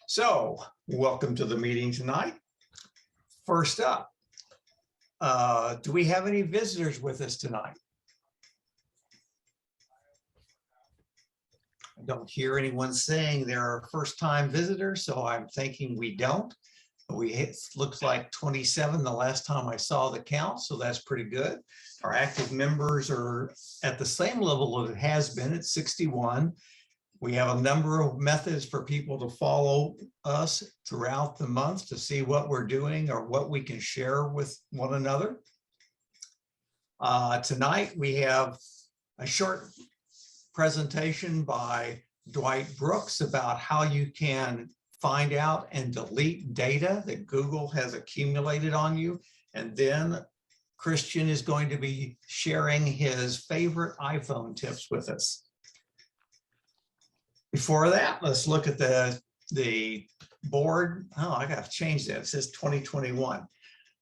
So, welcome to the meeting tonight. First up, do we have any visitors with us tonight? I don't hear anyone saying they're first-time visitors, so I'm thinking we don't. It looks like 27 the last time I saw the count, so that's pretty good. Our active members are at the same level as it has been at 61. We have a number of methods for people to follow us throughout the month to see what we're doing or what we can share with one another. Tonight, we have a short presentation by Dwight Brooks about how you can find out and delete data that Google has accumulated on you. And then Christian is going to be sharing his favorite iPhone tips with us. Before that, let's look at the board. Oh, I got to change that. It says 2021.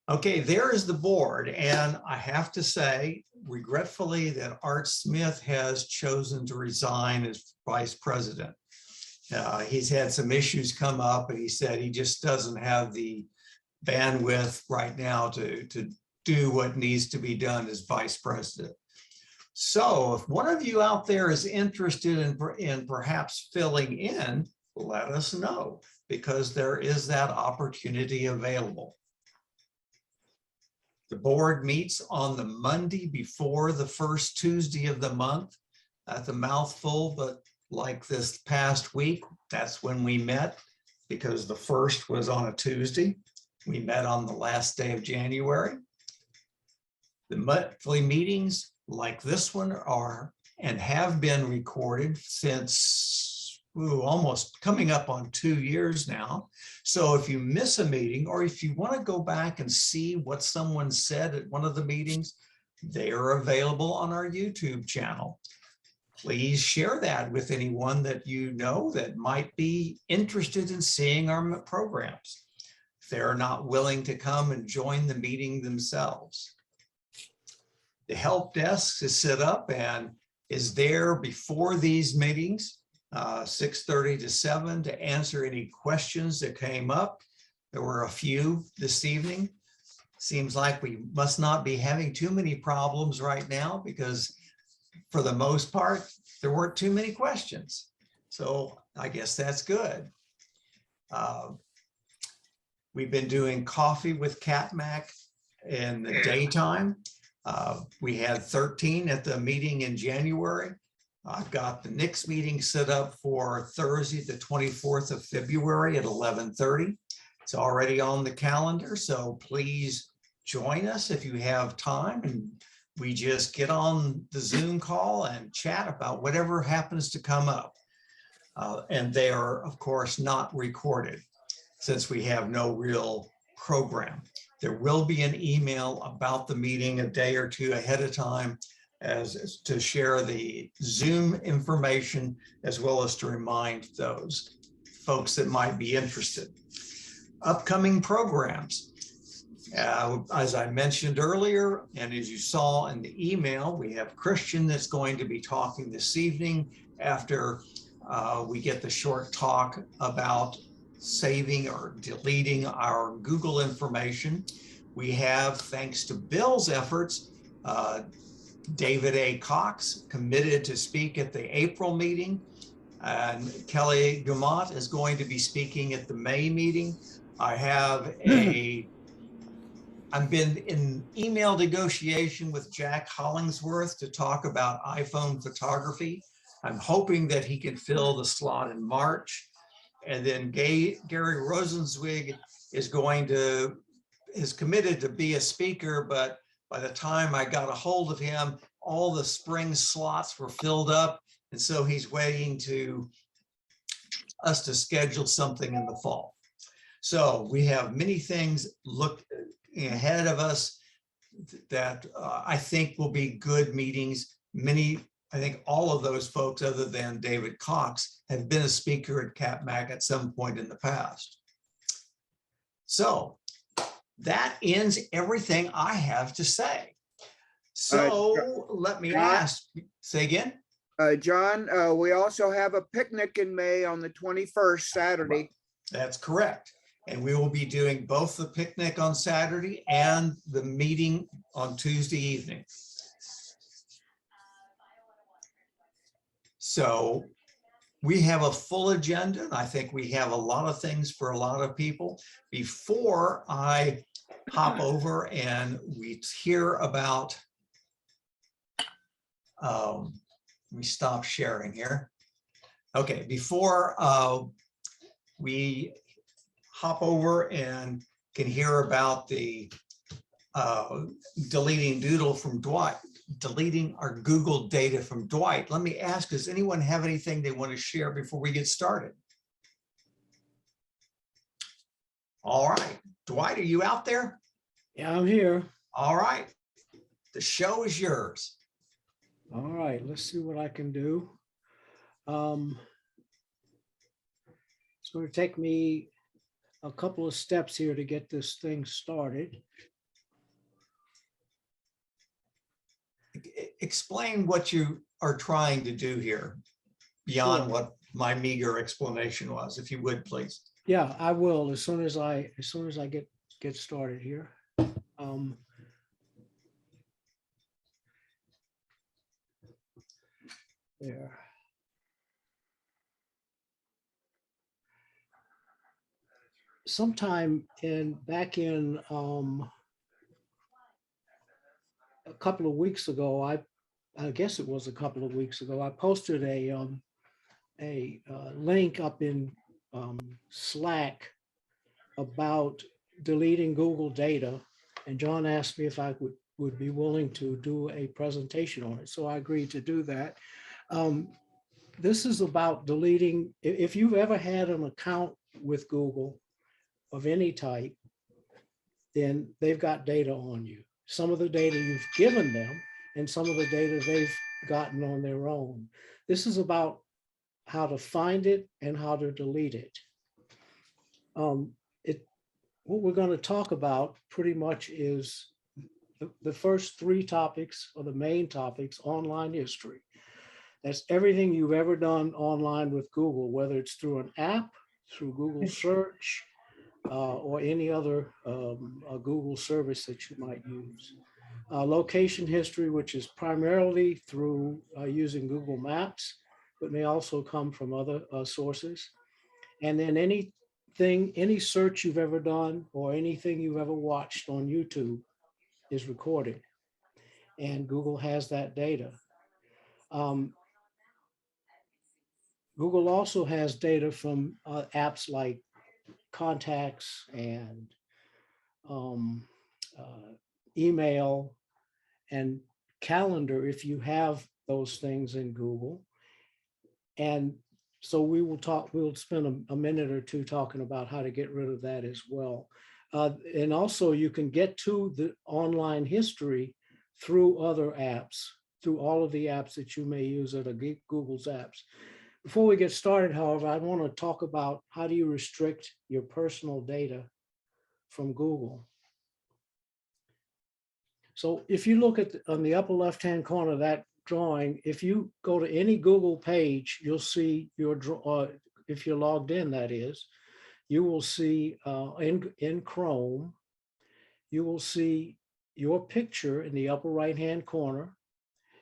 Okay, there is the board. And I have to say, regretfully, that Art Smith has chosen to resign as vice president. He's had some issues come up, and he said he just doesn't have the bandwidth right now to do what needs to be done as vice president. So if one of you out there is interested in perhaps filling in, let us know, because there is that opportunity available. The board meets on the Monday before the first Tuesday of the month. That's a mouthful, but like this past week, that's when we met, because the first was on a Tuesday. We met on the last day of January. The monthly meetings like this one are and have been recorded since almost coming up on 2 years now. So if you miss a meeting, or if you want to go back and see what someone said at one of the meetings, they are available on our YouTube channel. Please share that with anyone that you know that might be interested in seeing our programs, if they're not willing to come and join the meeting themselves. The help desk is set up and is there before these meetings, 6:30 to 7, to answer any questions that came up. There were a few this evening. Seems like we must not be having too many problems right now, because for the most part, there weren't too many questions. So I guess that's good. We've been doing coffee with CapMac in the daytime. We had 13 at the meeting in January. I've got the next meeting set up for Thursday, the 24th of February at 11:30. It's already on the calendar, so please join us if you have time. And we just get on the Zoom call and chat about whatever happens to come up. And they are, of course, not recorded, since we have no real program. There will be an email about the meeting a day or two ahead of time as to share the Zoom information, as well as to remind those folks that might be interested. Upcoming programs. As I mentioned earlier, and as you saw in the email, we have Christian that's going to be talking this evening after we get the short talk about saving or deleting our Google information. We have, thanks to Bill's efforts, David A. Cox committed to speak at the April meeting, and Kelly Dumont is going to be speaking at the May meeting. I've been in email negotiation with Jack Hollingsworth to talk about iPhone photography. I'm hoping that he can fill the slot in March. And then Gary Rosenzweig is committed to be a speaker, but by the time I got a hold of him, all the spring slots were filled up. And so he's waiting to us to schedule something in the fall. So we have many things ahead of us that I think will be good meetings. I think all of those folks, other than David Cox, have been a speaker at CapMac at some point in the past. So that ends everything I have to say. So let me ask, say again? John, we also have a picnic in May on the 21st, Saturday. That's correct. And we will be doing both the picnic on Saturday and the meeting on Tuesday evening. So we have a full agenda, and I think we have a lot of things for a lot of people. Before I hop over and we hear about, we stop sharing here. Okay, before we hop over and can hear about the deleting Doodle from Dwight, deleting our Google data from Dwight. Let me ask, does anyone have anything they want to share before we get started? All right, Dwight, are you out there? Yeah, I'm here. All right, the show is yours. All right, let's see what I can do. It's going to take me a couple of steps here to get this thing started. Explain what you are trying to do here beyond Sure. what my meager explanation was, if you would, please. Yeah, I will as soon as I get started here. There. Sometime back in a couple of weeks ago, I guess it was a couple of weeks ago, I posted a link up in Slack about deleting Google data, and John asked me if I would be willing to do a presentation on it. So I agreed to do that. This is about deleting. If you've ever had an account with Google of any type, then they've got data on you. Some of the data you've given them and some of the data they've gotten on their own. This is about how to find it and how to delete it. What we're going to talk about pretty much is the first three topics, or the main topics: online history. That's everything you've ever done online with Google, whether it's through an app, through Google search, or any other Google service that you might use. Location history, which is primarily through using Google Maps, but may also come from other sources. And then any search you've ever done or anything you've ever watched on YouTube is recorded, and Google has that data. Google also has data from apps like Contacts and email and calendar, if you have those things in Google. And so we'll spend a minute or two talking about how to get rid of that as well. And also you can get to the online history through other apps, through all of the apps that you may use that are Google's apps. Before we get started, however, I want to talk about how do you restrict your personal data from Google. So if you look at on the upper left-hand corner of that drawing, if you go to any Google page, you'll see your if you're logged in, that is, you will see in Chrome, you will see your picture in the upper right-hand corner.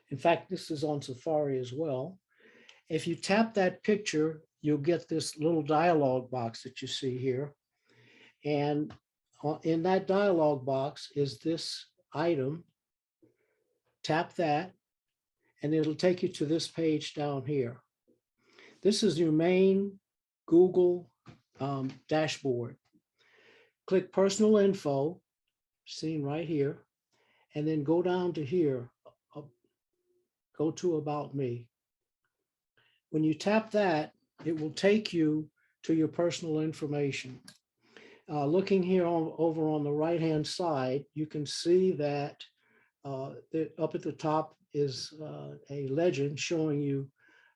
In fact, this is on Safari as well. If you tap that picture, you'll get this little dialog box that you see here. And in that dialog box is this item. Tap that, and it'll take you to this page down here. This is your main Google dashboard. Click personal info, seen right here, and then go down to here, go to about me. When you tap that, it will take you to your personal information. Looking here over on the right-hand side, you can see that up at the top is a legend showing you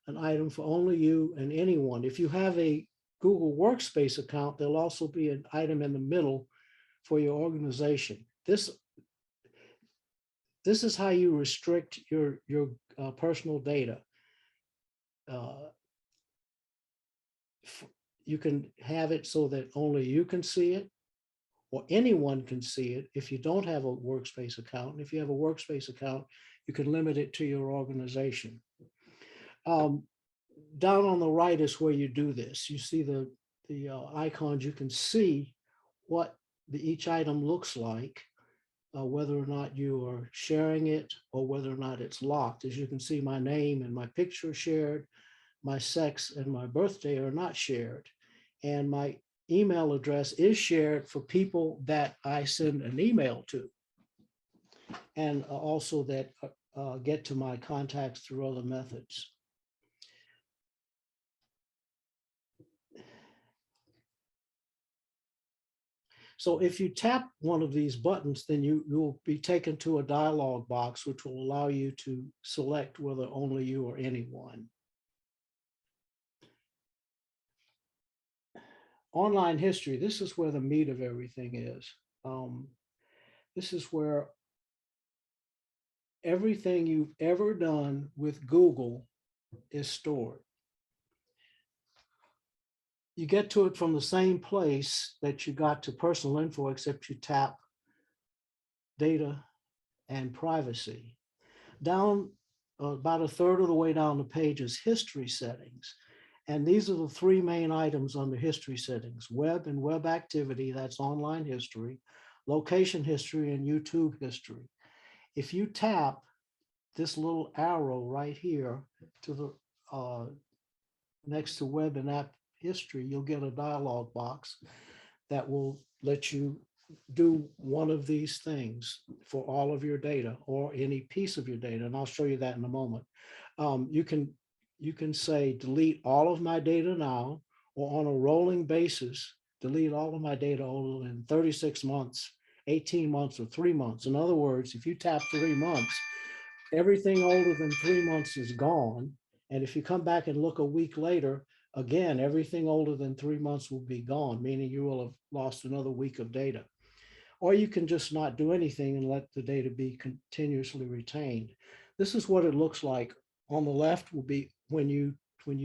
an item for only you and anyone. If you have a Google Workspace account, there'll also be an item in the middle for your organization. This is how you restrict your personal data. you can have it so that only you can see it or anyone can see it if you don't have a workspace account. And if you have a workspace account, you can limit it to your organization. Down on the right is where you do this. You see the icons. You can see what each item looks like, whether or not you are sharing it or whether or not it's locked. As you can see, my name and my picture shared, my sex and my birthday are not shared. And my email address is shared for people that I send an email to, and also that get to my contacts through other methods. So if you tap one of these buttons, then you will be taken to a dialog box, which will allow you to select whether only you or anyone. Online history, this is where the meat of everything is. This is where everything you've ever done with Google is stored. You get to it from the same place that you got to personal info, except you tap data and privacy. Down about a third of the way down the page is history settings. And these are the three main items under history settings: web and web activity, that's online history, location history, and YouTube history. If you tap this little arrow right here to the next to web and app history, you'll get a dialog box that will let you do one of these things for all of your data or any piece of your data. And I'll show you that in a moment. You can say delete all of my data now, or on a rolling basis, delete all of my data older than 36 months, 18 months, or 3 months. In other words, if you tap 3 months, everything older than 3 months is gone. And if you come back and look a week later, again, everything older than 3 months will be gone, meaning you will have lost another week of data. Or you can just not do anything and let the data be continuously retained. This is what it looks like. On the left will be when you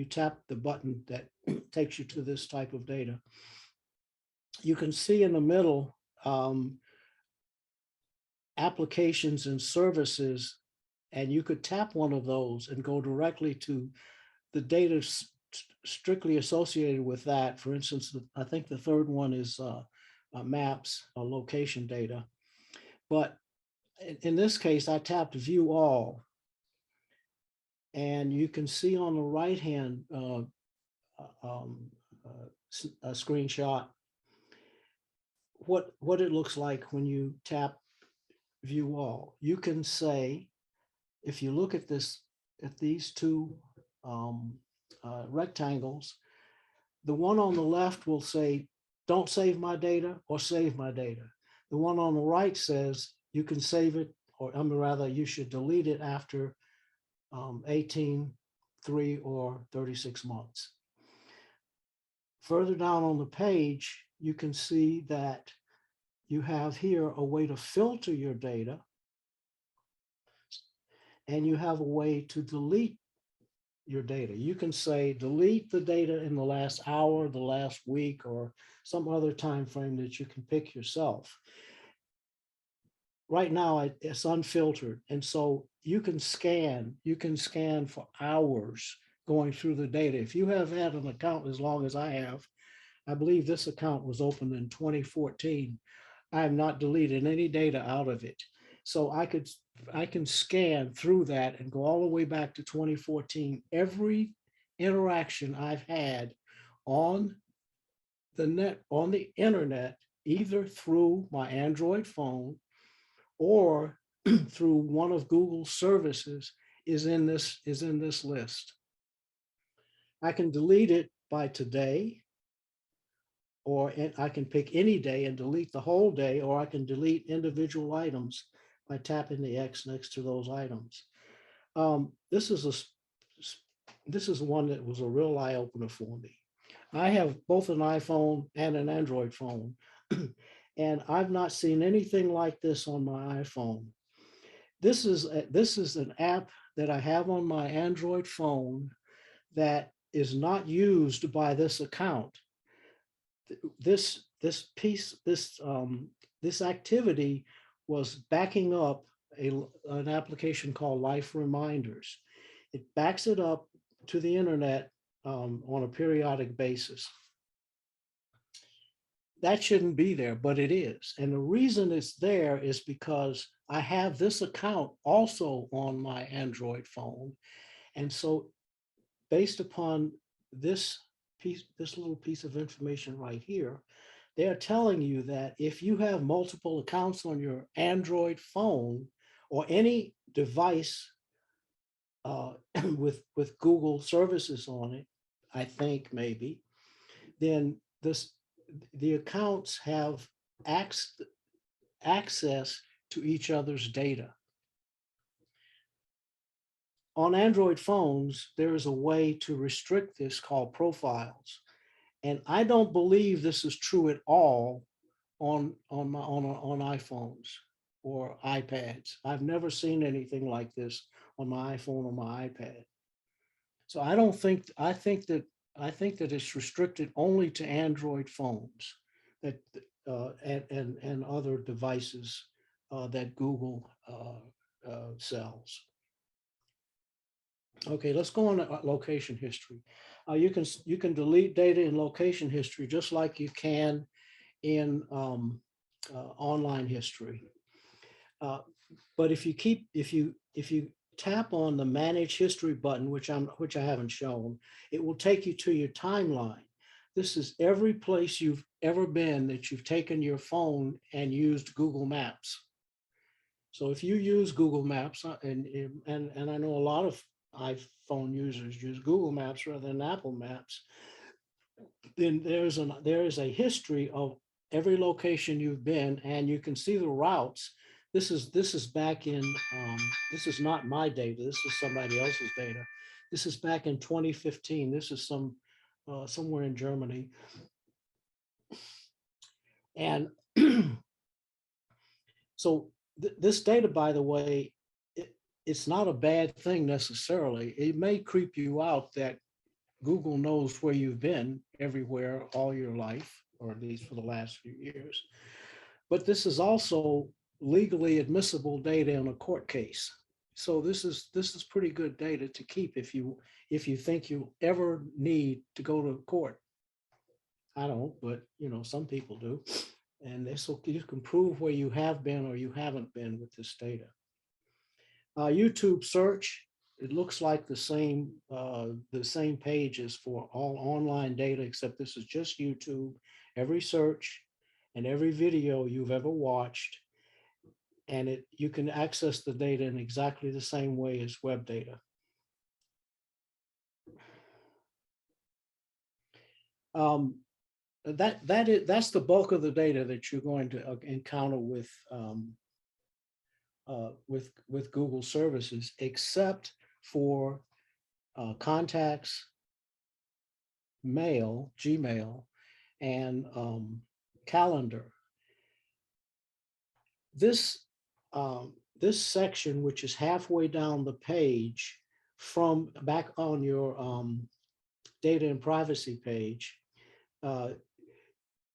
tap the button that takes you to this type of data. You can see in the middle applications and services, and you could tap one of those and go directly to the data strictly associated with that. For instance, I think the third one is maps, location data. But in this case, I tapped view all. And you can see on the right-hand screenshot what it looks like when you tap view all. You can say, if you look at these two rectangles, the one on the left will say, don't save my data or save my data. The one on the right says you can save it, or rather you should delete it after 18, 3, or 36 months. Further down on the page, you can see that you have here a way to filter your data, and you have a way to delete your data. You can say delete the data in the last hour, the last week, or some other time frame that you can pick yourself. Right now, it's unfiltered, and so you can scan for hours going through the data. If you have had an account as long as I have, I believe this account was opened in 2014. I have not deleted any data out of it. So I can scan through that and go all the way back to 2014. Every interaction I've had on the internet, either through my Android phone or through one of Google's services, is in this list. I can delete it by today, or I can pick any day and delete the whole day, or I can delete individual items by tapping the X next to those items. This is one that was a real eye opener for me. I have both an iPhone and an Android phone, and I've not seen anything like this on my iPhone. This is an app that I have on my Android phone that is not used by this account. this activity was backing up an application called Life Reminders. It backs it up to the internet on a periodic basis. That shouldn't be there, but it is. And the reason it's there is because I have this account also on my Android phone. And so based upon this little piece of information right here, they're telling you that if you have multiple accounts on your Android phone or any device with Google services on it, I think maybe, then the accounts have access to each other's data. On Android phones, there is a way to restrict this called profiles. And I don't believe this is true at all on iPhones or iPads. I've never seen anything like this on my iPhone or my iPad. So I think that it's restricted only to Android phones that and other devices that Google sells. Okay, let's go on to location history. You can delete data in location history just like you can in online history. But if you tap on the Manage History button, which I haven't shown, it will take you to your timeline. This is every place you've ever been that you've taken your phone and used Google Maps. So if you use Google Maps, and I know a lot of iPhone users use Google Maps rather than Apple Maps, then there is a history of every location you've been, and you can see the routes. This is back in, this is not my data, this is somebody else's data. This is back in 2015. This is somewhere in Germany. And so this data, by the way, it's not a bad thing necessarily. It may creep you out that Google knows where you've been everywhere all your life, or at least for the last few years. But this is also legally admissible data in a court case. So this is pretty good data to keep if you think you ever need to go to court. I don't, but some people do. And this you can prove where you have been or you haven't been with this data. YouTube search, it looks like the same page as for all online data, except this is just YouTube. Every search and every video you've ever watched, and you can access the data in exactly the same way as web data. That's the bulk of the data that you're going to encounter with Google services, except for contacts, mail, Gmail, and calendar. This section, which is halfway down the page from back on your data and privacy page,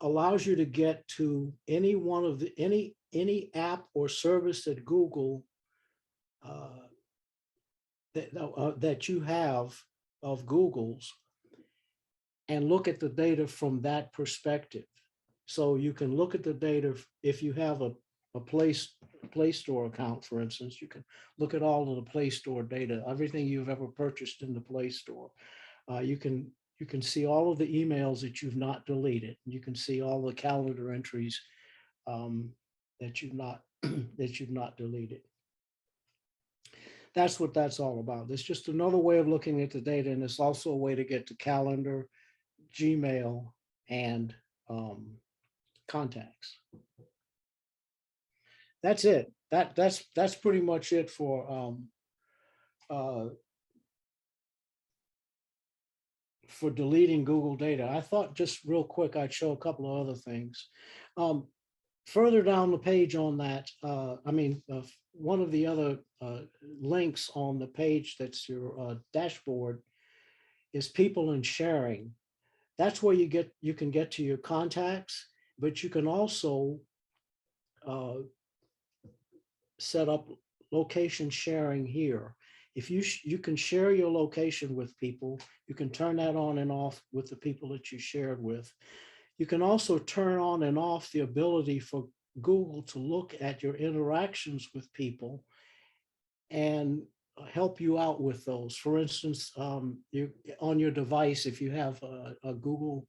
allows you to get to any one of any app or service that Google that you have of Google's, and look at the data from that perspective. So you can look at the data if you have a Play Store account, for instance. You can look at all of the Play Store data, everything you've ever purchased in the Play Store. You can see all of the emails that you've not deleted. You can see all the calendar entries that you've not deleted. That's what that's all about. It's just another way of looking at the data, and it's also a way to get to calendar, Gmail, and contacts. That's it. That's pretty much it for deleting Google data. I thought just real quick I'd show a couple of other things. Further down the page on that, one of the other links on the page that's your dashboard is people and sharing. that's where you can get to your contacts, but you can also set up location sharing here. If you can share your location with people, you can turn that on and off with the people that you shared with. You can also turn on and off the ability for Google to look at your interactions with people and help you out with those. For instance, you on your device, if you have a Google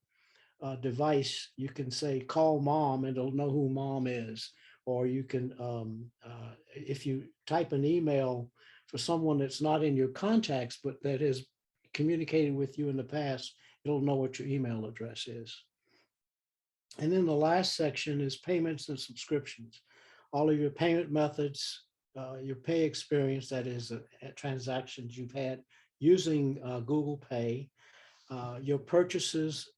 device, you can say call mom and it'll know who mom is. Or you can, if you type an email for someone that's not in your contacts, but that has communicated with you in the past, it'll know what your email address is. And then the last section is payments and subscriptions. All of your payment methods, your pay experience, that is transactions you've had using Google Pay, your purchases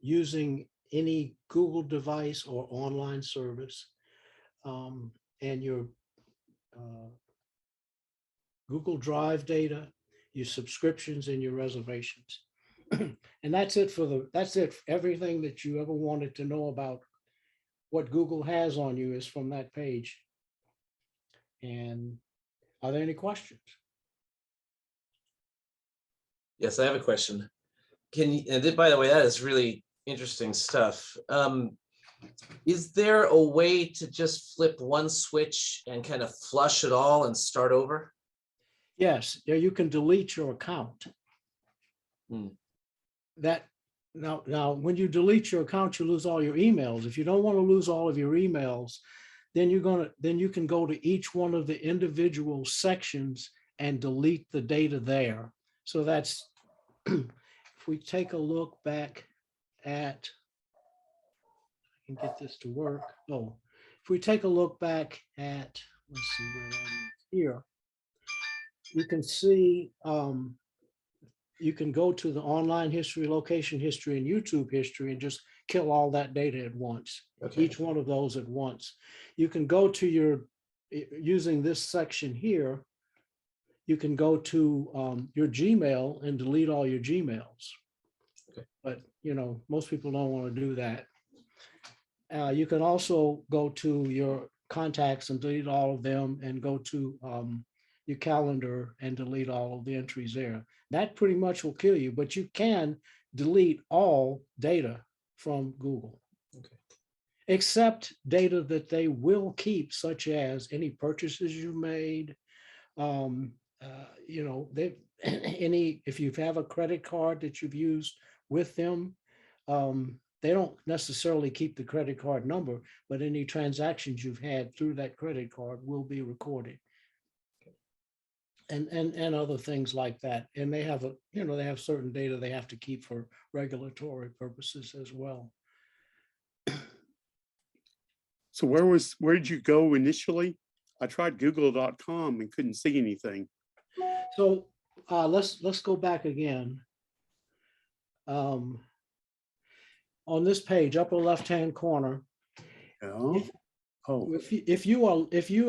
using any Google device or online service, and your Google Drive data, your subscriptions and your reservations. And that's it everything that you ever wanted to know about what Google has on you is from that page. And are there any questions? Yes, I have a question. And by the way, that is really interesting stuff. Is there a way to just flip one switch and kind of flush it all and start over? Yes, yeah, you can delete your account. That now, when you delete your account, you lose all your emails. If you don't want to lose all of your emails, then you can go to each one of the individual sections and delete the data there. So that's, if we take a look back at, I can get this to work. Oh, if we take a look back at, let's see where that is here, you can see, you can go to the online history, location history, and YouTube history and just kill all that data at once. Okay. Each one of those at once. You can go to your, using this section here, you can go to your Gmail and delete all your Gmails. Okay. But, you know, most people don't want to do that. You can also go to your contacts and delete all of them, and go to your calendar and delete all of the entries there. That pretty much will kill you, but you can delete all data from Google. Okay. Except data that they will keep, such as any purchases you made. You know, if you have a credit card that you've used with them, they don't necessarily keep the credit card number, but any transactions you've had through that credit card will be recorded. And other things like that. And they have they have certain data they have to keep for regulatory purposes as well. So where did you go initially? I tried google.com and couldn't see anything. So let's go back again. On this page, upper left-hand corner, Yeah. if you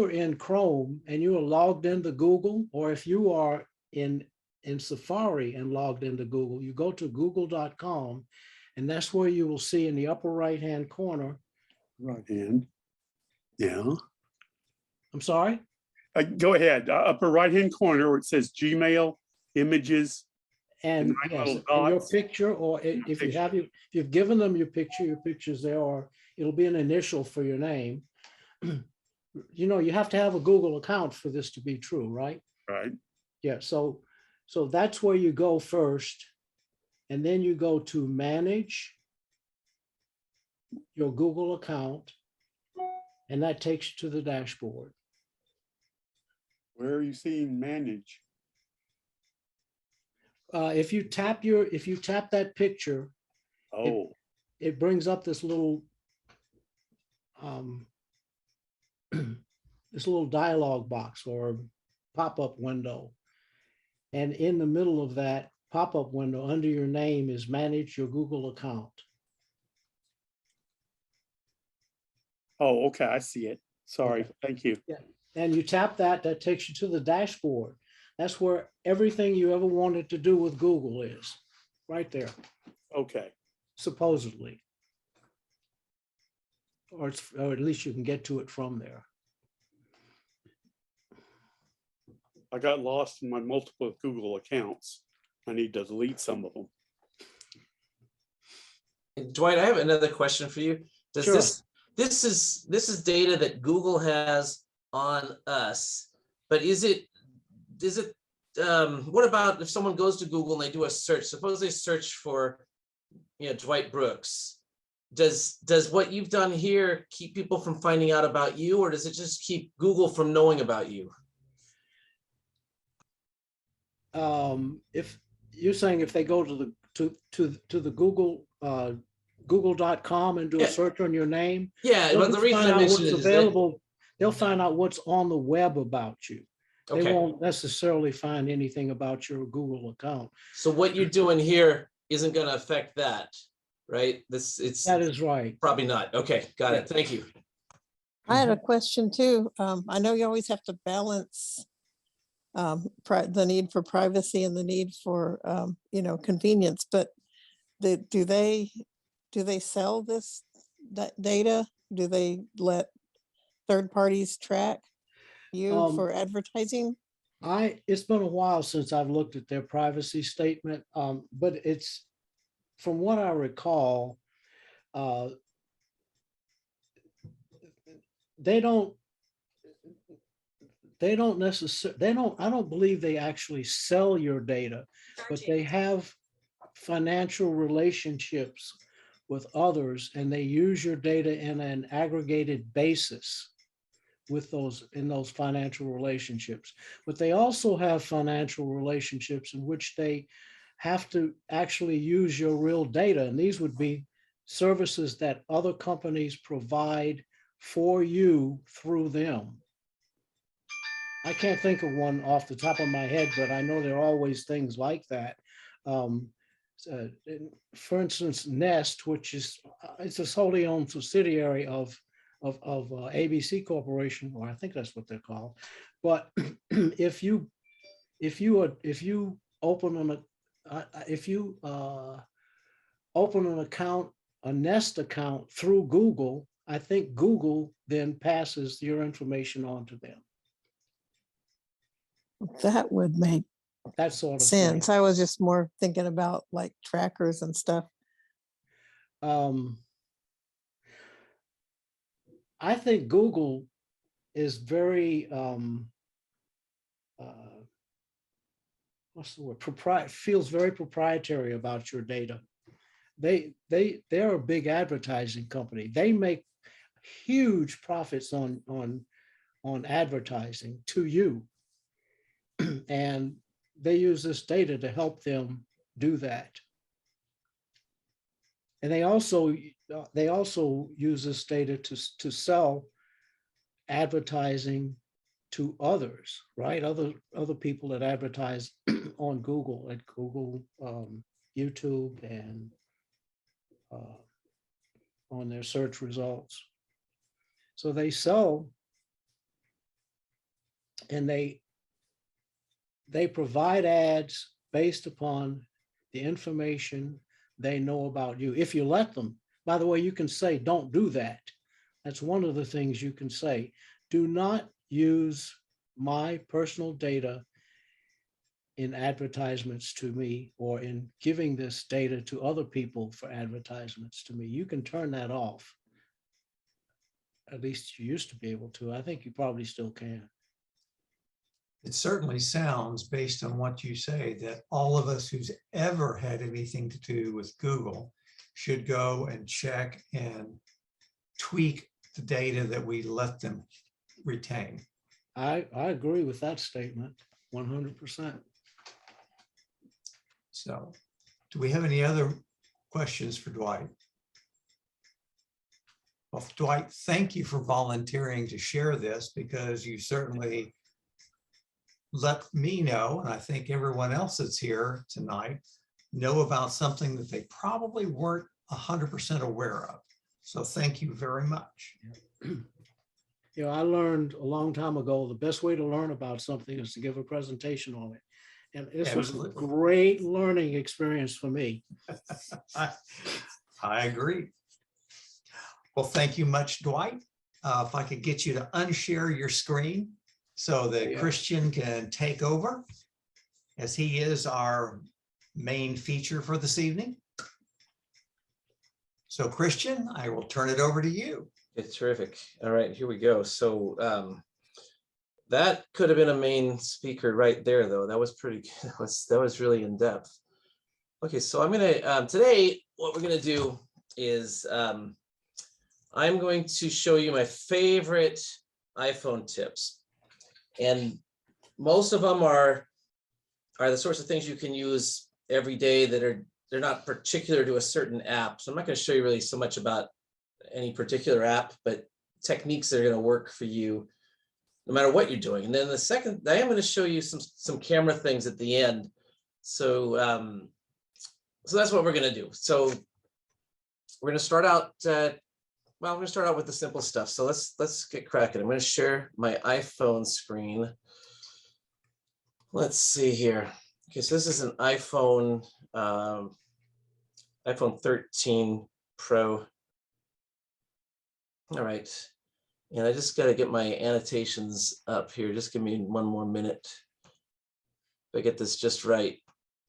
are in Chrome and you are logged into Google, or if you are in Safari and logged into Google, you go to google.com, and that's where you will see in the upper right-hand corner. Right hand. Yeah. I'm sorry? Go ahead. Upper right hand corner where it says Gmail, images. And nine yes, little and your dots. picture, or if you have if you've given them your picture's there, or it'll be an initial for your name. You know, you have to have a Google account for this to be true, right? Right. Yeah, so that's where you go first, and then you go to manage your Google account, and that takes you to the dashboard. Where are you seeing manage? If you tap that picture, Oh, it brings up this little this little dialog box or pop-up window. And in the middle of that pop-up window, under your name, is manage your Google account. oh, okay. I see it. Sorry. Okay. Thank you. Yeah. And you tap that, that takes you to the dashboard. That's where everything you ever wanted to do with Google is. right there, Okay. supposedly. Or at least you can get to it from there. I got lost in my multiple Google accounts. I need to delete some of them. Dwight, I have another question for you. Does Sure. this is data that Google has on us, but is it what about if someone goes to Google and they do a search? Suppose they search for, Dwight Brooks. Does what you've done here keep people from finding out about you, or does it just keep Google from knowing about you? If you're saying if they go to the Google google.com and do a Yeah. search on your name, Yeah, they'll but the just reason find I out mentioned what's it is that, available. They'll find out what's on the web about you. They okay, won't necessarily find anything about your Google account. so what you're doing here isn't going to affect that, right? It's That is right. probably not. Okay, got Yeah. it. Thank you. I had a question too. I know you always have to balance the need for privacy and the need for, convenience, but do they sell this data? Do they let third parties track you for advertising? It's been a while since I've looked at their privacy statement, but it's, from what I recall, they don't necessarily, I don't believe they actually sell your data, but they have financial relationships with others, and they use your data in an aggregated basis with those financial relationships. But they also have financial relationships in which they have to actually use your real data. And these would be services that other companies provide for you through them. I can't think of one off the top of my head, but I know there are always things like that. For instance, Nest, which is it's a wholly owned subsidiary of ABC Corporation, or I think that's what they're called. But if you open an account, a Nest account through Google, I think Google then passes your information on to them. That would make That sort of sense. thing. I was just more thinking about like trackers and stuff. I think Google is very what's the word? Feels very proprietary about your data. They're a big advertising company. They make huge profits on advertising to you, and they use this data to help them do that. And they also use this data to sell advertising to others, right? Other people that advertise on Google, at Google, YouTube, and on their search results. So they sell, and they provide ads based upon the information they know about you. If you let them, by the way, you can say, don't do that. That's one of the things you can say. Do not use my personal data in advertisements to me, or in giving this data to other people for advertisements to me. You can turn that off. At least you used to be able to. I think you probably still can. It certainly sounds, based on what you say, that all of us who's ever had anything to do with Google should go and check and tweak the data that we let them retain. I agree with that statement, 100%. So, do we have any other questions for Dwight? Well, Dwight, thank you for volunteering to share this, because you certainly let me know, and I think everyone else that's here tonight, know about something that they probably weren't 100% aware of. So thank you very much. I learned a long time ago, the best way to learn about something is to give a presentation on it. And this was a Absolutely. great learning experience for me. I agree. Well, thank you much, Dwight. If I could get you to unshare your screen so that Yeah. Christian can take over, as he is our main feature for this evening. So Christian, I will turn it over to you. It's terrific. All right, here we go. So that could have been a main speaker right there, though. That was pretty good. That was really in depth. Okay, so I'm gonna today what we're gonna do is I'm going to show you my favorite iPhone tips, and most of them are the sorts of things you can use every day that they're not particular to a certain app. So I'm not going to show you really so much about any particular app, but techniques that are going to work for you no matter what you're doing. And then the second, I am going to show you some camera things at the end. So so that's what we're going to do. So we're going to start out. Well, we're going to start out with the simple stuff. So let's get cracking. I'm going to share my iPhone screen. Let's see here. Okay, so this is an iPhone 13 Pro. All right, and I just got to get my annotations up here. Just give me one more minute. If I get this just right,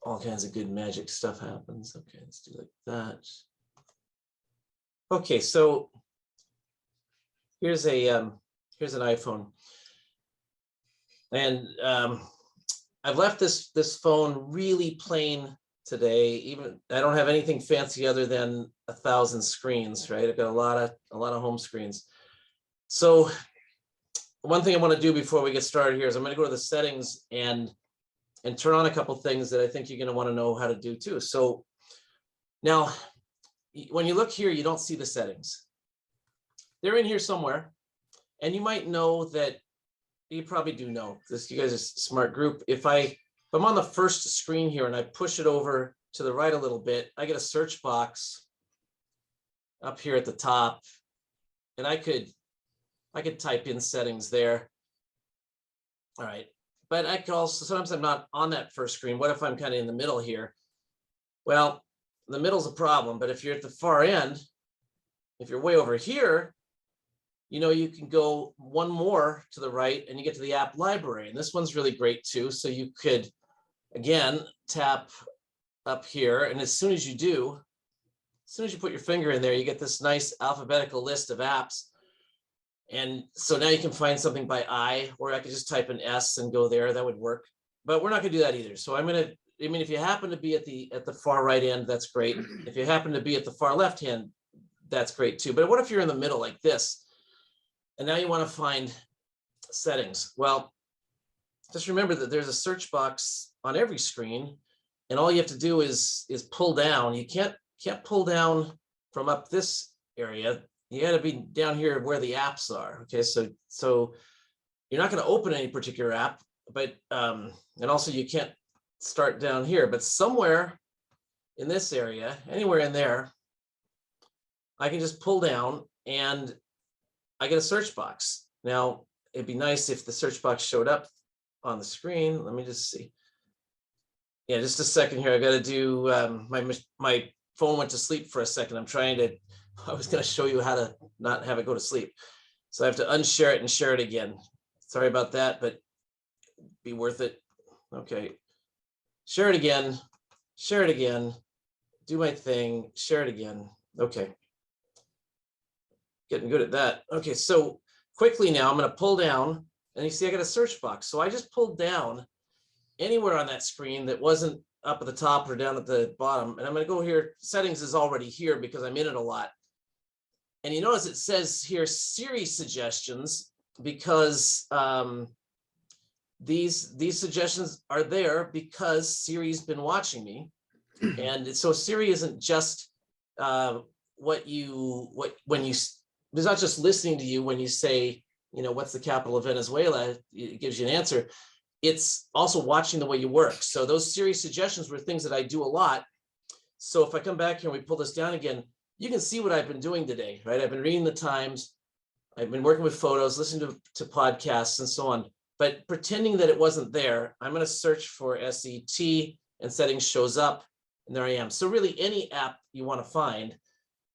all kinds of good magic stuff happens. Okay, let's do like that. Okay, so here's an iPhone, and I've left this phone really plain today. Even I don't have anything fancy other than 1,000 screens, right? I've got a lot of home screens. So one thing I want to do before we get started here is I'm going to go to the settings and turn on a couple things that I think you're going to want to know how to do too. So now, when you look here, you don't see the settings. They're in here somewhere, and you might know that. You probably do know this. You guys are a smart group. If I'm on the first screen here and I push it over to the right a little bit, I get a search box up here at the top, and I could type in settings there. All right, but I could also, sometimes I'm not on that first screen. What if I'm kind of in the middle here? Well, the middle's a problem, but if you're at the far end, if you're way over here, you know, you can go one more to the right and you get to the app library. And this one's really great too. So you could, again, tap up here. And as soon as you do, as soon as you put your finger in there, you get this nice alphabetical list of apps. And so now you can find something by I, or I could just type an S and go there. That would work. But we're not going to do that either. So if you happen to be at the far right end, that's great. If you happen to be at the far left hand, that's great too. But what if you're in the middle like this? And now you want to find settings. Well, just remember that there's a search box on every screen, and all you have to do is pull down. You can't pull down from up this area. You got to be down here where the apps are. Okay, so you're not going to open any particular app, but and also you can't start down here. But somewhere in this area, anywhere in there, I can just pull down and I get a search box. Now, it'd be nice if the search box showed up on the screen. Let me just see. Yeah, just a second here. I got to do, my phone went to sleep for a second. I was going to show you how to not have it go to sleep. So I have to unshare it and share it again. Sorry about that, but be worth it. Okay. Share it again, do my thing, share it again. Okay. Getting good at that. Okay, so quickly now I'm going to pull down, and you see I got a search box. So I just pulled down anywhere on that screen that wasn't up at the top or down at the bottom. And I'm going to go here. Settings is already here because I'm in it a lot. And you notice it says here Siri suggestions, because these suggestions are there because Siri's been watching me. And so Siri isn't just it's not just listening to you when you say, you know, what's the capital of Venezuela? It gives you an answer. It's also watching the way you work. So those Siri suggestions were things that I do a lot. So if I come back here and we pull this down again, you can see what I've been doing today, right? I've been reading the Times. I've been working with photos, listening to podcasts and so on. but pretending that it wasn't there, I'm going to search for SET and settings shows up, and there I am. So really any app you want to find,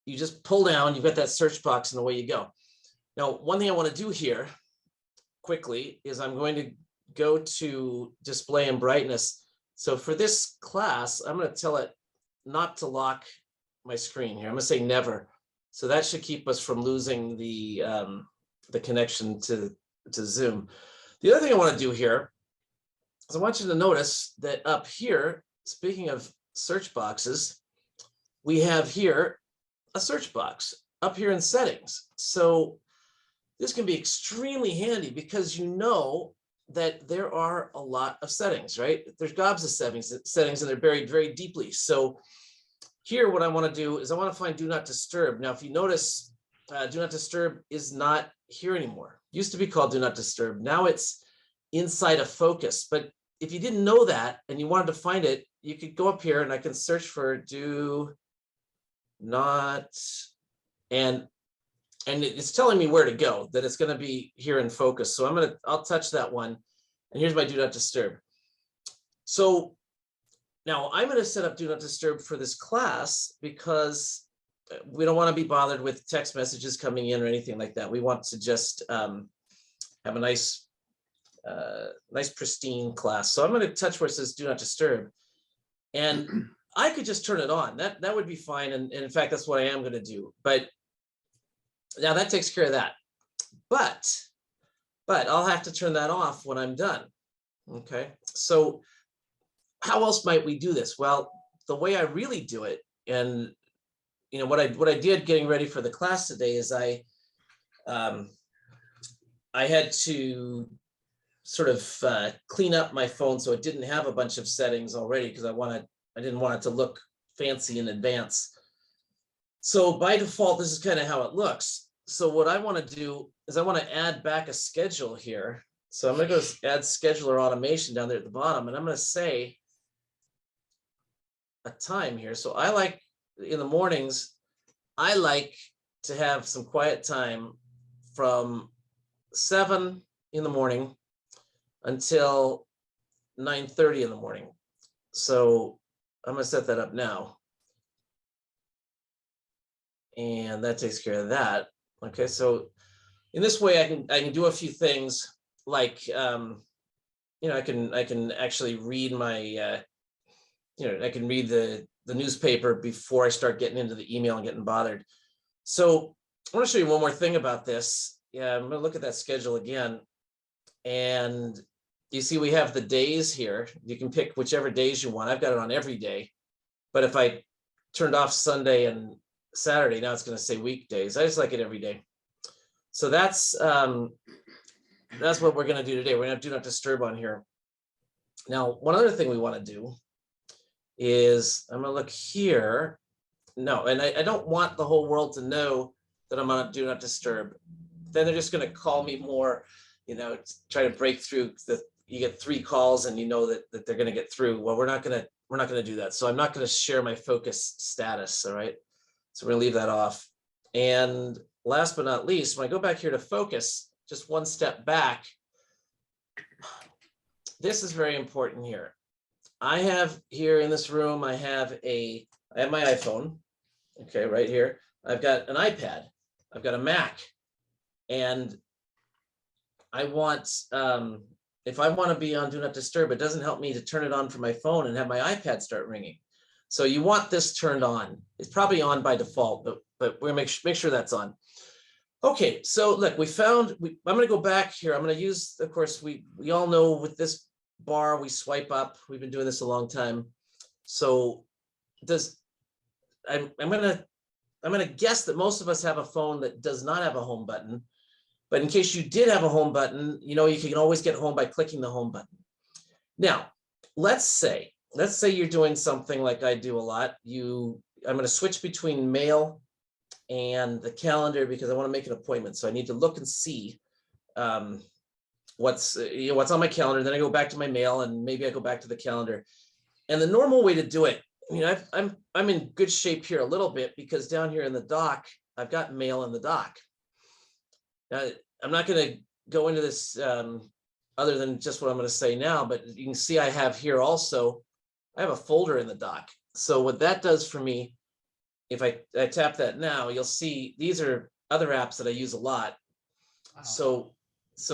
you just pull down, you've got that search box and away you go. Now, one thing I want to do here quickly is I'm going to go to display and brightness. So for this class, I'm going to tell it not to lock my screen here. I'm going to say never. So that should keep us from losing the connection to Zoom. The other thing I want to do here is I want you to notice that up here, speaking of search boxes, we have here a search box up here in settings. So this can be extremely handy because you know that there are a lot of settings, right? There's gobs of settings and they're buried very deeply. So here, what I want to do is I want to find Do Not Disturb. Now, if you notice, Do Not Disturb is not here anymore. Used to be called Do Not Disturb. Now it's inside of Focus. But if you didn't know that and you wanted to find it, you could go up here and I can search for Do Not, and it's telling me where to go, that it's going to be here in Focus. So I'll touch that one. And here's my Do Not Disturb. So now I'm going to set up Do Not Disturb for this class because we don't want to be bothered with text messages coming in or anything like that. We want to just have a nice pristine class. So I'm going to touch where it says Do Not Disturb. And I could just turn it on. That would be fine. And in fact, that's what I am going to do. But now that takes care of that. But I'll have to turn that off when I'm done. Okay. So how else might we do this? Well, the way I really do it, and you know what I did getting ready for the class today is I had to sort of clean up my phone so it didn't have a bunch of settings already because I didn't want it to look fancy in advance. So by default, this is kind of how it looks. So what I want to do is I want to add back a schedule here. So I'm going to go add scheduler automation down there at the bottom, and I'm going to say a time here. So I like in the mornings, I like to have some quiet time from 7 in the morning until 9:30 in the morning. So I'm going to set that up now. And that takes care of that. Okay, so in this way, I can do a few things like, you know, I can actually read my, you know, I can read the newspaper before I start getting into the email and getting bothered. So I want to show you one more thing about this. Yeah, I'm going to look at that schedule again. And you see we have the days here. You can pick whichever days you want. I've got it on every day. But if I turned off Sunday and Saturday, now it's going to say weekdays. I just like it every day. So that's what we're going to do today. We're going to have Do Not Disturb on here. Now, one other thing we want to do is I'm going to look here. No, and I don't want the whole world to know that I'm on Do Not Disturb. Then they're just going to call me more, you know, try to break through. You get 3 calls and you know that they're going to get through. Well, we're not going to do that. So I'm not going to share my focus status. All right. So we're going to leave that off. And last but not least, when I go back here to focus, just one step back, this is very important here. I have here in this room, I have my iPhone, okay, right here. I've got an iPad, I've got a Mac, and I want, if I want to be on Do Not Disturb, it doesn't help me to turn it on from my phone and have my iPad start ringing. So you want this turned on. It's probably on by default, but we're gonna make sure that's on. Okay, so look, I'm gonna go back here. I'm gonna use, of course, we all know with this bar, we swipe up. We've been doing this a long time. So I'm gonna guess that most of us have a phone that does not have a home button. But in case you did have a home button, you know, you can always get home by clicking the home button. Now, let's say you're doing something like I do a lot. I'm going to switch between mail and the calendar because I want to make an appointment. So I need to look and see what's on my calendar. Then I go back to my mail and maybe I go back to the calendar. And the normal way to do it, you know, I'm in good shape here a little bit because down here in the dock, I've got mail in the dock. Now, I'm not going to go into this other than just what I'm going to say now, but you can see I have here also, I have a folder in the dock. So what that does for me, if I tap that now, you'll see these are other apps that I use a lot. So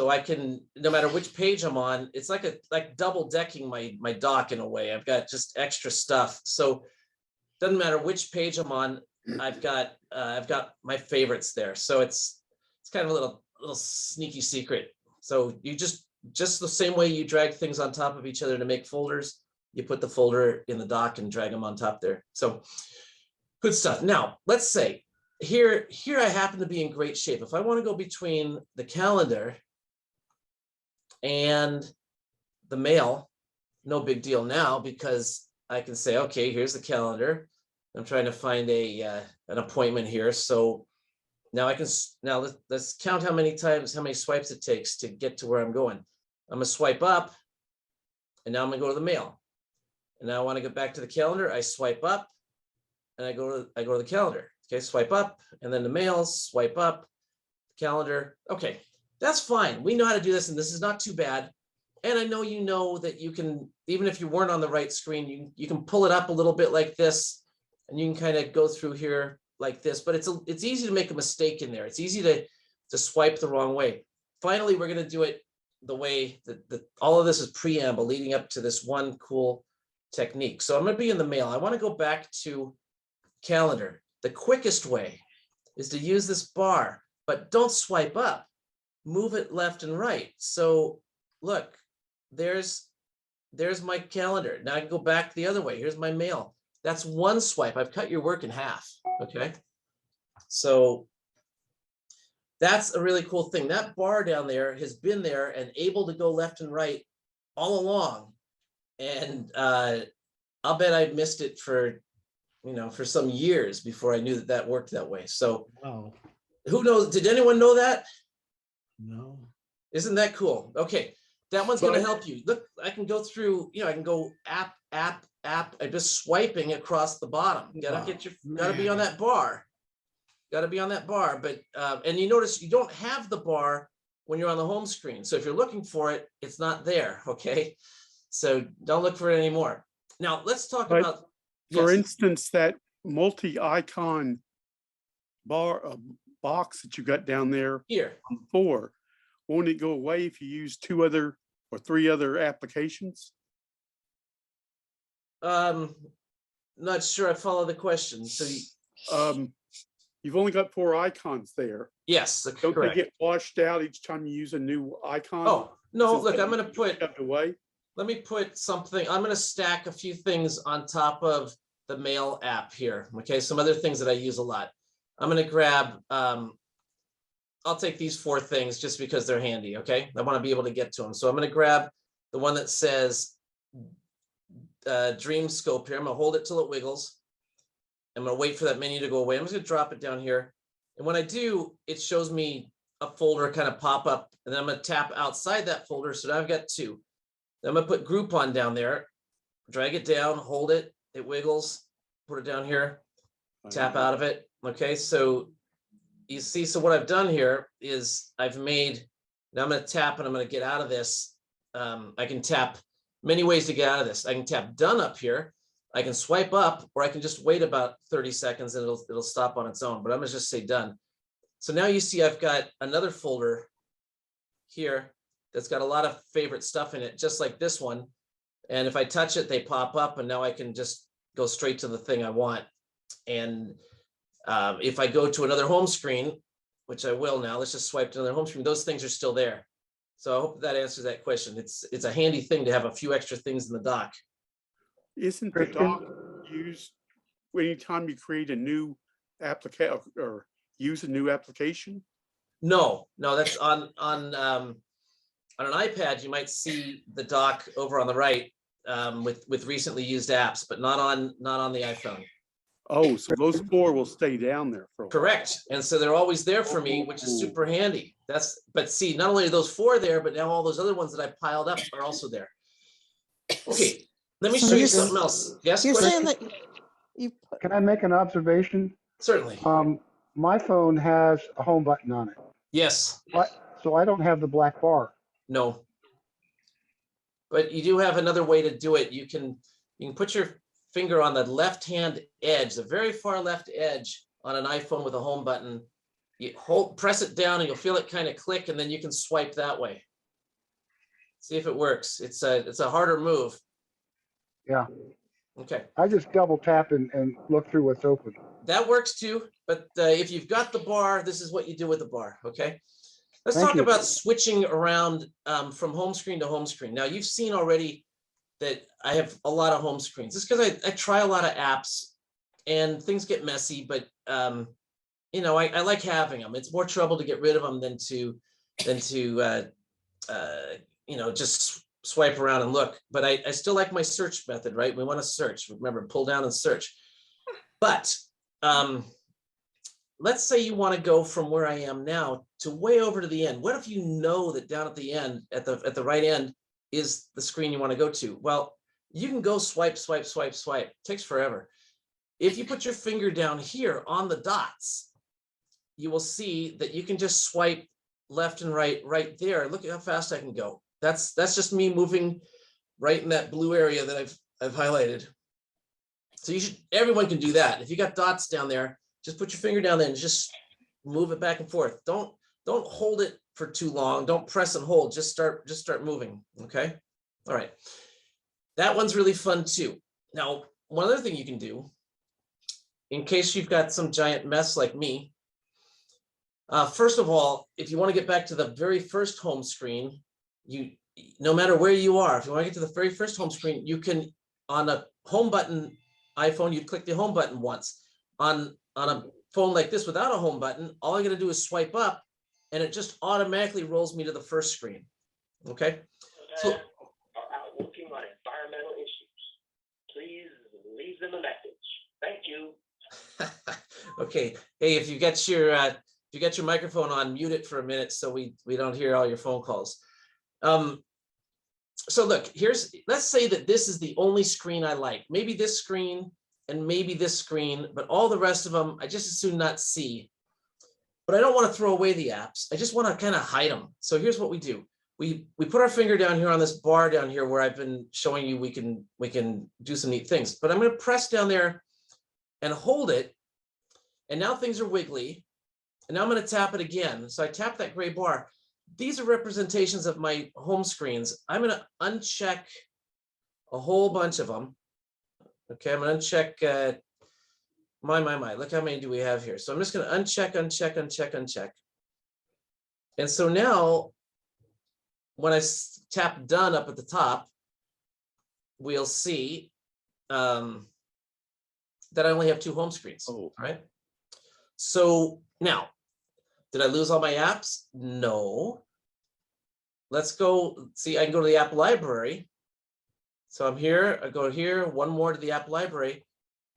I can, no matter which page I'm on, it's like double decking my dock in a way. I've got just extra stuff. So doesn't matter which page I'm on, I've got my favorites there. So it's kind of a little sneaky secret. So you just the same way you drag things on top of each other to make folders, you put the folder in the dock and drag them on top there. So good stuff. Now, let's say here I happen to be in great shape. If I want to go between the calendar and the mail, no big deal now, because I can say, okay, here's the calendar. I'm trying to find an appointment here. So now let's count how many swipes it takes to get to where I'm going. I'm gonna swipe up, and now I'm gonna go to the mail. And now I want to get back to the calendar. I swipe up, and I go to the calendar. Okay, swipe up, and then the mail, swipe up, calendar. Okay, that's fine. We know how to do this, and this is not too bad. And I know you know that you can, even if you weren't on the right screen, you can pull it up a little bit like this, and you can kind of go through here like this. But it's easy to make a mistake in there. It's easy to swipe the wrong way. Finally, we're going to do it the way that all of this is preamble leading up to this one cool technique. So I'm going to be in the mail. I want to go back to calendar. The quickest way is to use this bar, but don't swipe up. Move it left and right. So look, there's my calendar. Now I can go back the other way. Here's my mail. That's one swipe. I've cut your work in half. Okay. So that's a really cool thing. That bar down there has been there and able to go left and right all along. And I'll bet I missed it for some years before I knew that worked that way. So Wow. who knows? Did anyone know that? No. Isn't that cool? Okay. That one's going to help you. Look, I can go through, I can go app. I'm just swiping across the bottom. Gotta be on that bar. Got to be on that bar. But, and you notice you don't have the bar when you're on the home screen. So if you're looking for it, it's not there. Okay. So don't look for it anymore. Now let's talk about. For Yes. instance, that multi-icon bar box that you got down there Here. before, won't it go away if you use 2 other or 3 other applications? Not sure I follow the question. So You've only got 4 icons there. yes, Don't correct. they get washed out each time you use a new icon? Oh, no, Since look, they I'm going to get put, shoved away. let me put something, I'm going to stack a few things on top of the mail app here. Okay, some other things that I use a lot. I'm going to grab, I'll take these 4 things just because they're handy. Okay, I want to be able to get to them. So I'm going to grab the one that says Dream Scope here. I'm going to hold it till it wiggles. I'm going to wait for that menu to go away. I'm just going to drop it down here. And when I do, it shows me a folder kind of pop up, and then I'm going to tap outside that folder. So now I've got 2. Then I'm going to put Groupon down there, drag it down, hold it, it wiggles, put it down here, tap out of it. Okay, so you see, so what I've done here is I've made, now I'm going to tap and I'm going to get out of this. I can tap many ways to get out of this. I can tap done up here. I can swipe up, or I can just wait about 30 seconds and it'll stop on its own, but I'm going to just say done. So now you see I've got another folder here that's got a lot of favorite stuff in it, just like this one. And if I touch it, they pop up, and now I can just go straight to the thing I want. And if I go to another home screen, which I will now, let's just swipe to another home screen, those things are still there. So I hope that answers that question. It's a handy thing to have a few extra things in the dock. Isn't the dock used anytime you create a new application or use a new application? No, that's on an iPad. You might see the dock over on the right with recently used apps, but not on the iPhone. Oh, so those 4 will stay down there for a while. Correct. And so they're always there for me, which is super handy. But see, not only are those 4 there, but now all those other ones that I piled up are also there. Okay, let me So show you you're- something else. Yes, You're question? saying that you put, Can I make an observation? Certainly. My phone has a home button on it, Yes. so I don't have the black bar. No. but you do have another way to do it. You can put your finger on the left-hand edge, the very far left edge on an iPhone with a home button. You press it down and you'll feel it kind of click, and then you can swipe that way. See if it works. It's a harder move. Yeah, Okay, I just double tap and look through what's open. that works too. But if you've got the bar, this is what you do with the bar. Okay, let's Thank talk you. about switching around from home screen to home screen. Now you've seen already that I have a lot of home screens. It's because I try a lot of apps and things get messy, but you know, I like having them. It's more trouble to get rid of them than to you know, just swipe around and look. But I still like my search method, right? We want to search. Remember, pull down and search. But let's say you want to go from where I am now to way over to the end. What if you know that down at the end, at the right end, is the screen you want to go to? Well, you can go swipe, swipe, swipe, swipe. It takes forever. If you put your finger down here on the dots, you will see that you can just swipe left and right there. Look at how fast I can go. That's just me moving right in that blue area that I've highlighted. So everyone can do that. If you got dots down there, just put your finger down there and just move it back and forth. Don't hold it for too long. Don't press and hold. Just start moving. Okay. All right. That one's really fun too. Now, one other thing you can do, in case you've got some giant mess like me, first of all, if you want to get back to the very first home screen, no matter where you are, if you want to get to the very first home screen, you can, on a home button iPhone, you click the home button once. On a phone like this without a home button, all I got to do is swipe up, and it just automatically rolls me to the first screen. Okay. So, are out working on environmental issues. Please leave them a message. Thank you. okay. Hey, if you get your microphone on, mute it for a minute so we don't hear all your phone calls. So look, let's say that this is the only screen I like. Maybe this screen and maybe this screen, but all the rest of them, I just as soon not see. But I don't want to throw away the apps. I just want to kind of hide them. So here's what we do. We put our finger down here on this bar down here where I've been showing you we can do some neat things. But I'm going to press down there and hold it. And now things are wiggly. And now I'm going to tap it again. So I tap that gray bar. These are representations of my home screens. I'm going to uncheck a whole bunch of them. Okay, I'm going to uncheck, my, look how many do we have here. So I'm just going to uncheck. And so now, when I tap done up at the top, we'll see that I only have 2 home screens, right? So now, did I lose all my apps? No. Let's go see, I can go to the app library. So I'm here, I go here, one more to the app library.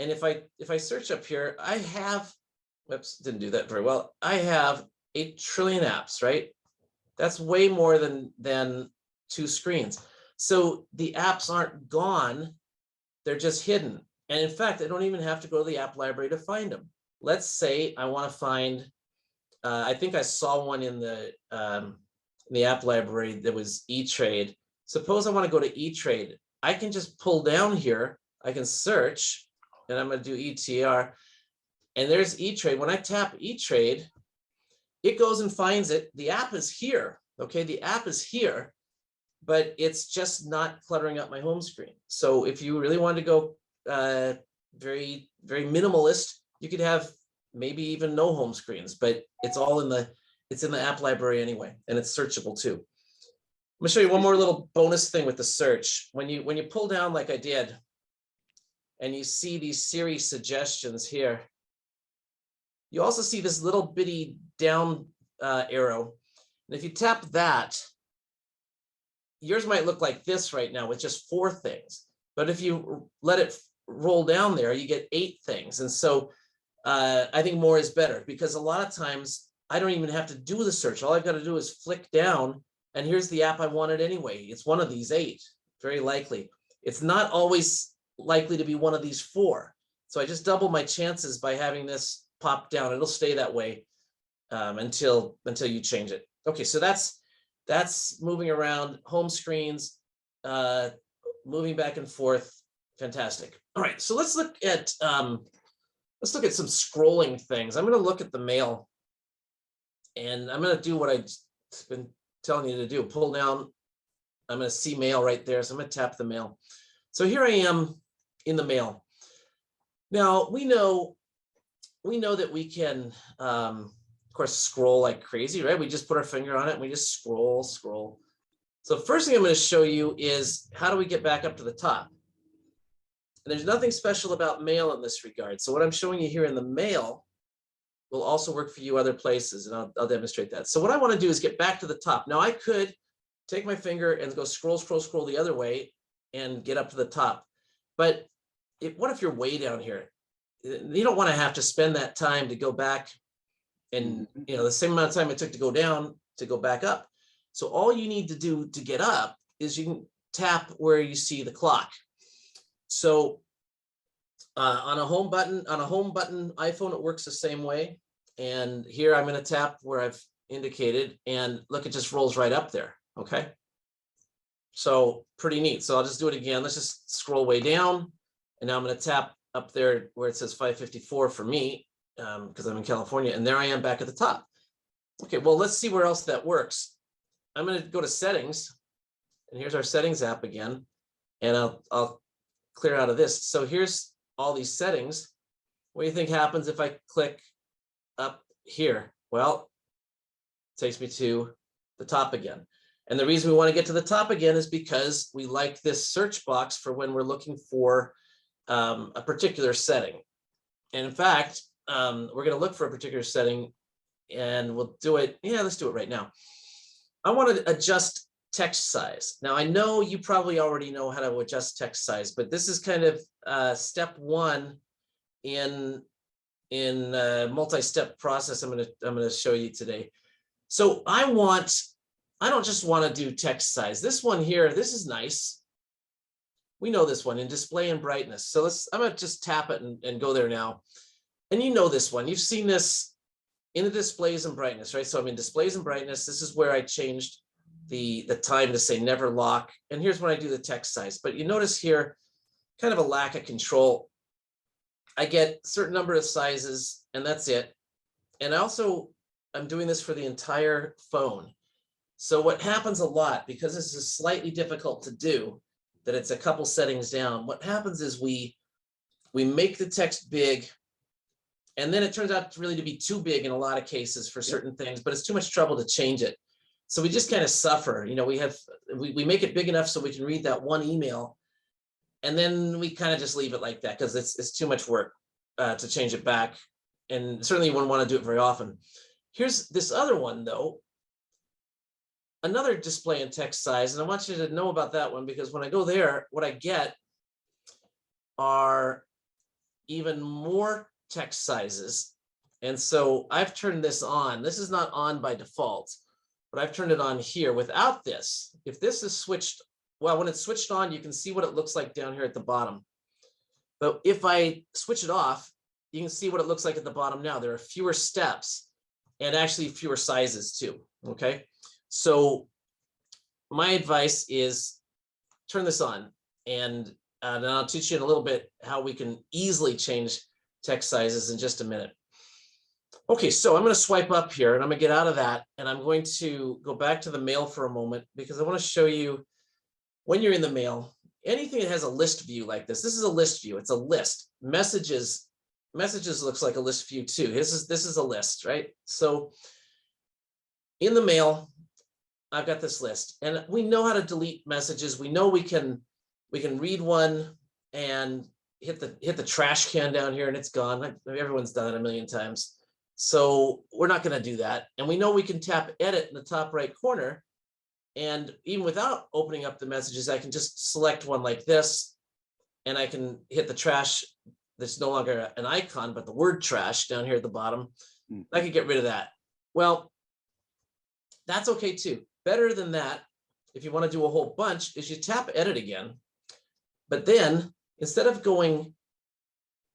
And if I search up here, I have, whoops, didn't do that very well. I have 8 trillion apps, right? That's way more than 2 screens. So the apps aren't gone, they're just hidden. And in fact, I don't even have to go to the app library to find them. Let's say I want to find, I think I saw one in the app library that was E-Trade. Suppose I want to go to E-Trade. I can just pull down here, I can search, and I'm going to do ETR, and there's E-Trade. When I tap E-Trade, it goes and finds it. The app is here, okay? The app is here, but it's just not cluttering up my home screen. So if you really wanted to go very, very minimalist, you could have maybe even no home screens, but it's all in the app library anyway, and it's searchable too. I'm gonna show you one more little bonus thing with the search. When you pull down like I did, and you see these Siri suggestions here, you also see this little bitty down arrow. And if you tap that, yours might look like this right now with just 4 things. But if you let it roll down there, you get 8 things. And so I think more is better, because a lot of times I don't even have to do the search. All I've got to do is flick down, and here's the app I wanted anyway. It's one of these 8, very likely. It's not always likely to be one of these 4. So I just double my chances by having this pop down. It'll stay that way until you change it. Okay, so that's moving around home screens. moving back and forth. Fantastic. All right, so let's look at some scrolling things. I'm going to look at the mail, and I'm going to do what I've been telling you to do. Pull down. I'm going to see mail right there, so I'm going to tap the mail. So here I am in the mail. Now we know that we can, of course, scroll like crazy, right? We just put our finger on it and we just scroll. So first thing I'm going to show you is how do we get back up to the top? And there's nothing special about mail in this regard. So what I'm showing you here in the mail will also work for you other places, and I'll demonstrate that. So what I want to do is get back to the top. Now I could take my finger and go scroll the other way and get up to the top. But what if you're way down here? You don't want to have to spend that time to go back and, the same amount of time it took to go down to go back up. So all you need to do to get up is you can tap where you see the clock. So on a home button iPhone, it works the same way. And here I'm going to tap where I've indicated, and look, it just rolls right up there. Okay. So pretty neat. So I'll just do it again. Let's just scroll way down. And now I'm going to tap up there where it says 554 for me, because I'm in California. And there I am back at the top. Okay, well, let's see where else that works. I'm going to go to settings. And here's our settings app again. And I'll clear out of this. So here's all these settings. What do you think happens if I click up here? Well, it takes me to the top again. And the reason we want to get to the top again is because we like this search box for when we're looking for a particular setting. And in fact, we're going to look for a particular setting, and we'll do it. Yeah, let's do it right now. I want to adjust text size. Now, I know you probably already know how to adjust text size, but this is kind of step one in a multi-step process I'm going to show you today. So I don't just want to do text size. This one here, this is nice. We know this one in display and brightness. So I'm going to just tap it and go there now. And you know this one. You've seen this in the displays and brightness, right? So I'm in displays and brightness. This is where I changed the time to say never lock. And here's when I do the text size. But you notice here, kind of a lack of control. I get a certain number of sizes, and that's it. And also, I'm doing this for the entire phone. So what happens a lot, because this is slightly difficult to do, that it's a couple settings down, what happens is we make the text big, and then it turns out really to be too big in a lot of cases for certain things, but it's too much trouble to change it. So we just kind of suffer. We make it big enough so we can read that one email, and then we kind of just leave it like that because it's too much work to change it back. And certainly you wouldn't want to do it very often. Here's this other one though, another display and text size. And I want you to know about that one, because when I go there, what I get are even more text sizes. And so I've turned this on. This is not on by default, but I've turned it on here. Without this, if this is switched, well, when it's switched on, you can see what it looks like down here at the bottom. But if I switch it off, you can see what it looks like at the bottom now. There are fewer steps and actually fewer sizes too, okay? So my advice is turn this on, and I'll teach you in a little bit how we can easily change text sizes in just a minute. Okay, so I'm going to swipe up here, and I'm going to get out of that, and I'm going to go back to the mail for a moment, because I want to show you when you're in the mail, anything that has a list view like this. This is a list view. It's a list. Messages looks like a list view too. This is a list, right? So in the mail, I've got this list, and we know how to delete messages. We know we can read one and hit the trash can down here, and it's gone. Everyone's done it a million times. So we're not going to do that. And we know we can tap edit in the top right corner. And even without opening up the messages, I can just select one like this, and I can hit the trash. That's no longer an icon, but the word trash down here at the bottom. I can get rid of that. Well, that's okay too. Better than that, if you want to do a whole bunch, is you tap edit again. But then instead of going,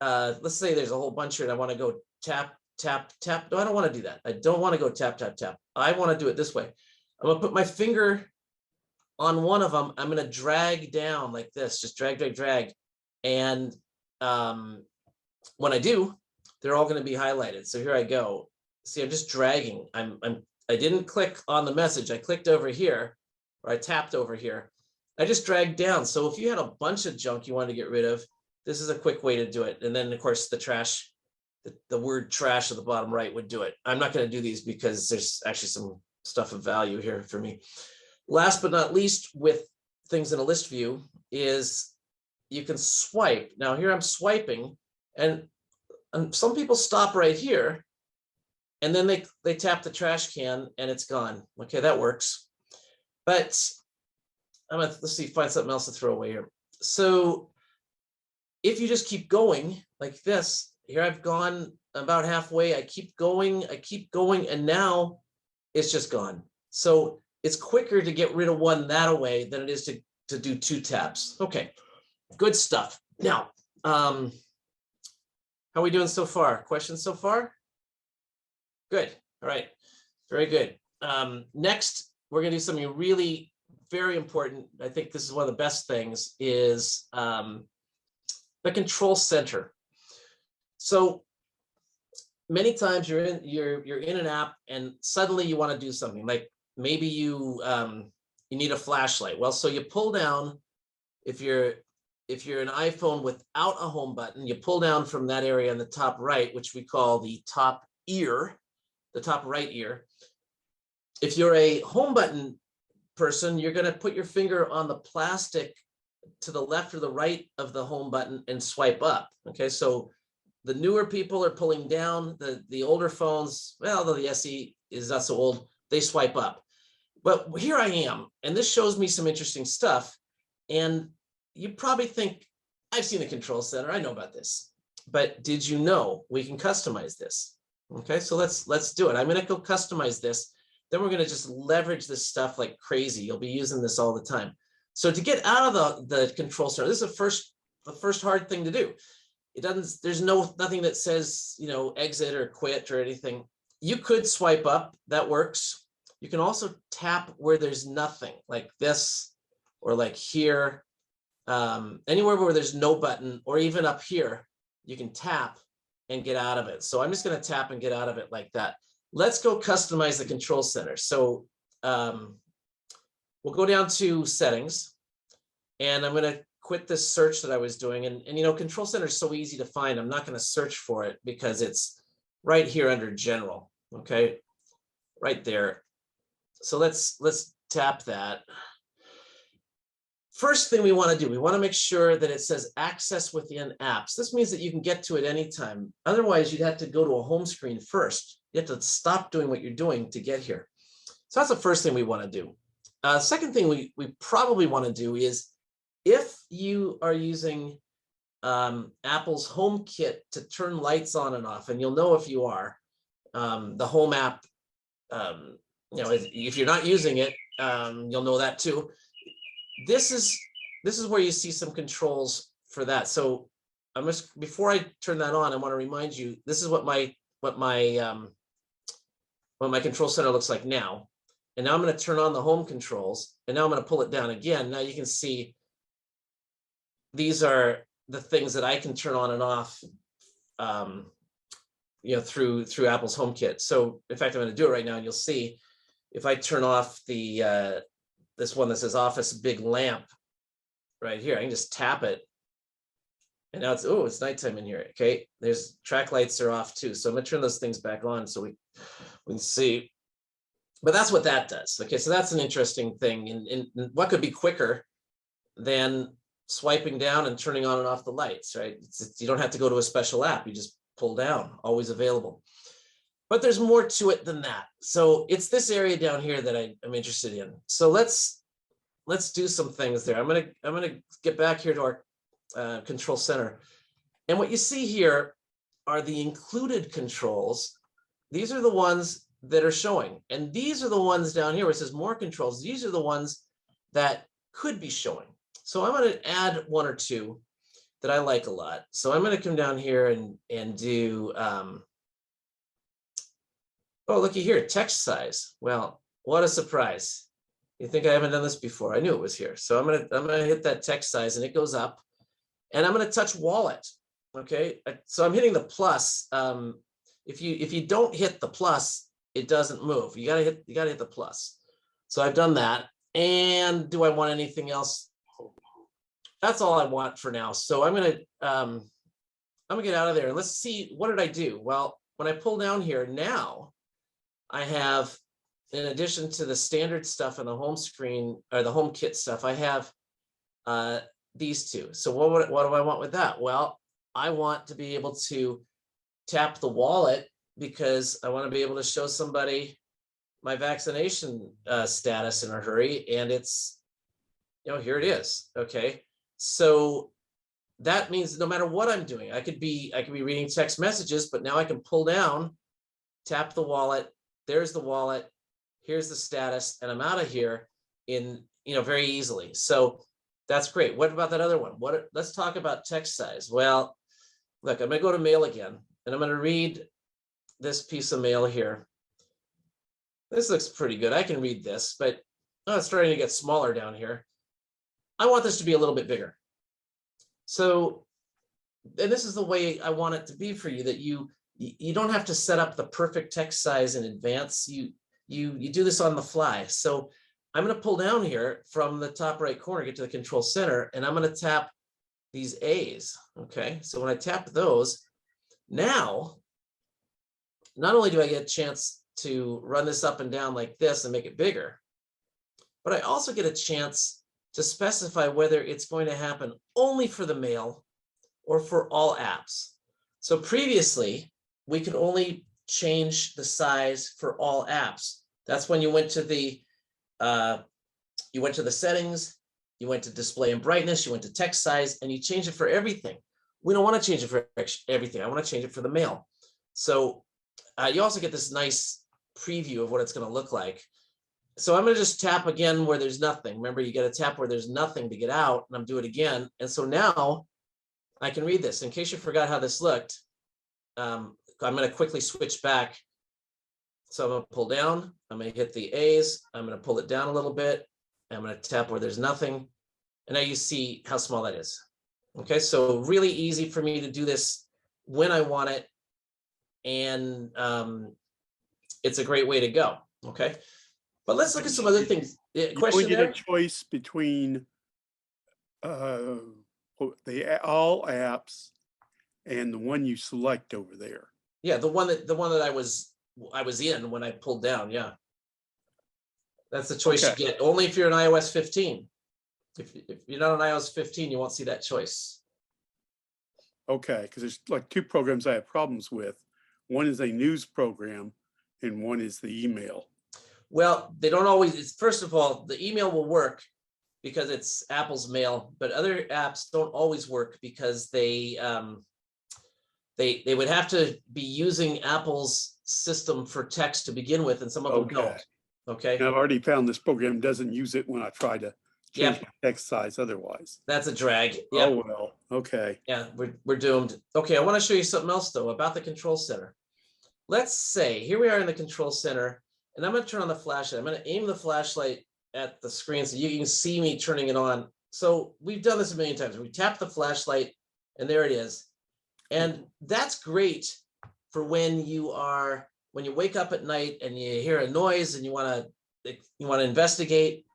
let's say there's a whole bunch here and I want to go tap, tap, tap. No, I don't want to do that. I don't want to go tap, tap, tap. I want to do it this way. I'm going to put my finger on one of them, I'm going to drag down like this, just drag, drag, drag. And when I do, they're all going to be highlighted. So here I go. See, I'm just dragging. I didn't click on the message. I clicked over here, or I tapped over here. I just dragged down. So if you had a bunch of junk you wanted to get rid of, this is a quick way to do it. And then of course the trash, the word trash at the bottom right would do it. I'm not going to do these because there's actually some stuff of value here for me. Last but not least, with things in a list view, is you can swipe. Now here I'm swiping, and some people stop right here, and then they tap the trash can and it's gone. Okay, that works. But let's see, find something else to throw away here. So if you just keep going like this, here I've gone about halfway, I keep going, and now it's just gone. So it's quicker to get rid of one that way than it is to do 2 taps. Okay, good stuff. Now, how are we doing so far? Questions so far? Good. All right. Very good. Next, we're going to do something really very important. I think this is one of the best things is the control center. So many times you're in an app and suddenly you want to do something like maybe you need a flashlight. Well, so you pull down, if you're an iPhone without a home button, you pull down from that area on the top right, which we call the top ear, the top right ear. If you're a home button person, you're going to put your finger on the plastic to the left or the right of the home button and swipe up. Okay, so the newer people are pulling down, the older phones, well, though the SE is not so old, they swipe up. But here I am, and this shows me some interesting stuff. And you probably think, I've seen the control center, I know about this. But did you know we can customize this? Okay, so let's do it. I'm going to go customize this. Then we're going to just leverage this stuff like crazy. You'll be using this all the time. So to get out of the control center, this is the first hard thing to do. It doesn't, there's nothing that says, you know, exit or quit or anything. You could swipe up, that works. You can also tap where there's nothing, like this, or like here, anywhere where there's no button, or even up here, you can tap and get out of it. So I'm just going to tap and get out of it like that. Let's go customize the control center. So we'll go down to settings, and I'm going to quit this search that I was doing. And you know, control center is so easy to find. I'm not going to search for it because it's right here under general. Okay, right there. So let's tap that. First thing we want to do, we want to make sure that it says access within apps. This means that you can get to it anytime. Otherwise, you'd have to go to a home screen first. You have to stop doing what you're doing to get here. So that's the first thing we want to do. Second thing we probably want to do is, if you are using Apple's HomeKit to turn lights on and off, and you'll know if you are, the Home app, you know, if you're not using it, you'll know that too. This is where you see some controls for that. So I'm just, before I turn that on, I want to remind you, this is what my control center looks like now. And now I'm going to turn on the home controls, and now I'm going to pull it down again. Now you can see these are the things that I can turn on and off, you know, through Apple's HomeKit. So in fact, I'm going to do it right now, and you'll see if I turn off the this one that says Office Big Lamp right here, I can just tap it, and now it's nighttime in here. Okay, there's track lights are off too, so I'm going to turn those things back on so we can see. But that's what that does. Okay, so that's an interesting thing, and what could be quicker than swiping down and turning on and off the lights, right? You don't have to go to a special app. You just pull down, always available. But there's more to it than that. So it's this area down here that I'm interested in. So let's do some things there. I'm gonna get back here to our control center. And what you see here are the included controls. These are the ones that are showing. And these are the ones down here where it says more controls. These are the ones that could be showing. So I'm going to add one or two that I like a lot. So I'm going to come down here and do, oh, looky here, text size. Well, what a surprise. You think I haven't done this before? I knew it was here. So I'm gonna hit that text size and it goes up, and I'm gonna touch wallet. Okay, so I'm hitting the plus. If you don't hit the plus, it doesn't move. You gotta hit the plus. So I've done that. And do I want anything else? That's all I want for now. So I'm gonna get out of there and let's see, what did I do? Well, when I pull down here now, I have, in addition to the standard stuff on the home screen or the home kit stuff, I have these two. So what do I want with that? Well, I want to be able to tap the wallet because I want to be able to show somebody my vaccination status in a hurry, and it's, here it is. Okay, so that means no matter what I'm doing, I could be reading text messages, but now I can pull down, tap the wallet. There's the wallet. Here's the status, and I'm out of here in very easily. So that's great. What about that other one? Let's talk about text size. Well, look, I'm gonna go to mail again, and I'm gonna read this piece of mail here. This looks pretty good. I can read this, but it's starting to get smaller down here. I want this to be a little bit bigger. So, and this is the way I want it to be for you, that you don't have to set up the perfect text size in advance. You do this on the fly. So I'm going to pull down here from the top right corner, get to the control center, and I'm going to tap these A's. Okay, so when I tap those, now, not only do I get a chance to run this up and down like this and make it bigger, but I also get a chance to specify whether it's going to happen only for the mail or for all apps. So previously, we could only change the size for all apps. That's when you went to the settings, you went to display and brightness, you went to text size, and you change it for everything. We don't want to change it for everything. I want to change it for the mail. So you also get this nice preview of what it's going to look like. So I'm going to just tap again where there's nothing. Remember, you got to tap where there's nothing to get out, and I'm doing it again. And so now I can read this. In case you forgot how this looked, I'm going to quickly switch back. So I'm going to pull down. I'm going to hit the A's. I'm going to pull it down a little bit. I'm going to tap where there's nothing. And now you see how small that is. Okay, so really easy for me to do this when I want it. And it's a great way to go. Okay, but let's look at some other things. Question You there? get a choice between the all apps and the one you select over there. Yeah, the one that I was in when I pulled down. Yeah, that's the choice you get. Only if you're an iOS 15. If you're not on iOS 15, you won't see that choice. Okay, because there's like two programs I have problems with. One is a news program, and one is the email. Well, they don't always. First of all, the email will work because it's Apple's mail, but other apps don't always work because they would have to be using Apple's system for text to begin with, and some of them don't. Okay. And I've already found this program doesn't use it when I try to change the text size otherwise. That's a drag. Yep. Oh, well, okay. Yeah, we're doomed. Okay, I want to show you something else though about the control center. Let's say here we are in the control center, and I'm going to turn on the flashlight. I'm going to aim the flashlight at the screen so you can see me turning it on. So we've done this a million times. We tap the flashlight, and there it is. And that's great for when you wake up at night and you hear a noise and you want to investigate.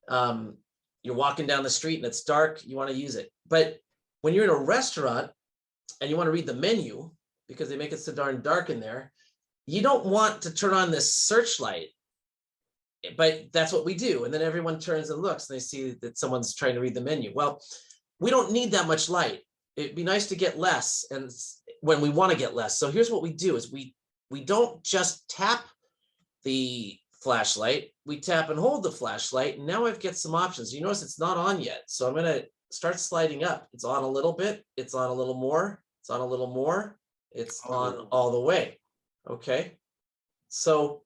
You're walking down the street and it's dark, you want to use it. But when you're in a restaurant and you want to read the menu because they make it so darn dark in there, you don't want to turn on this searchlight, but that's what we do. And then everyone turns and looks and they see that someone's trying to read the menu. Well, we don't need that much light. It'd be nice to get less, and when we want to get less. So here's what we do is we don't just tap the flashlight, we tap and hold the flashlight, and now I've got some options. You notice it's not on yet, so I'm going to start sliding up. It's on a little bit, it's on a little more, it's on a little more, it's on all the way. Okay, so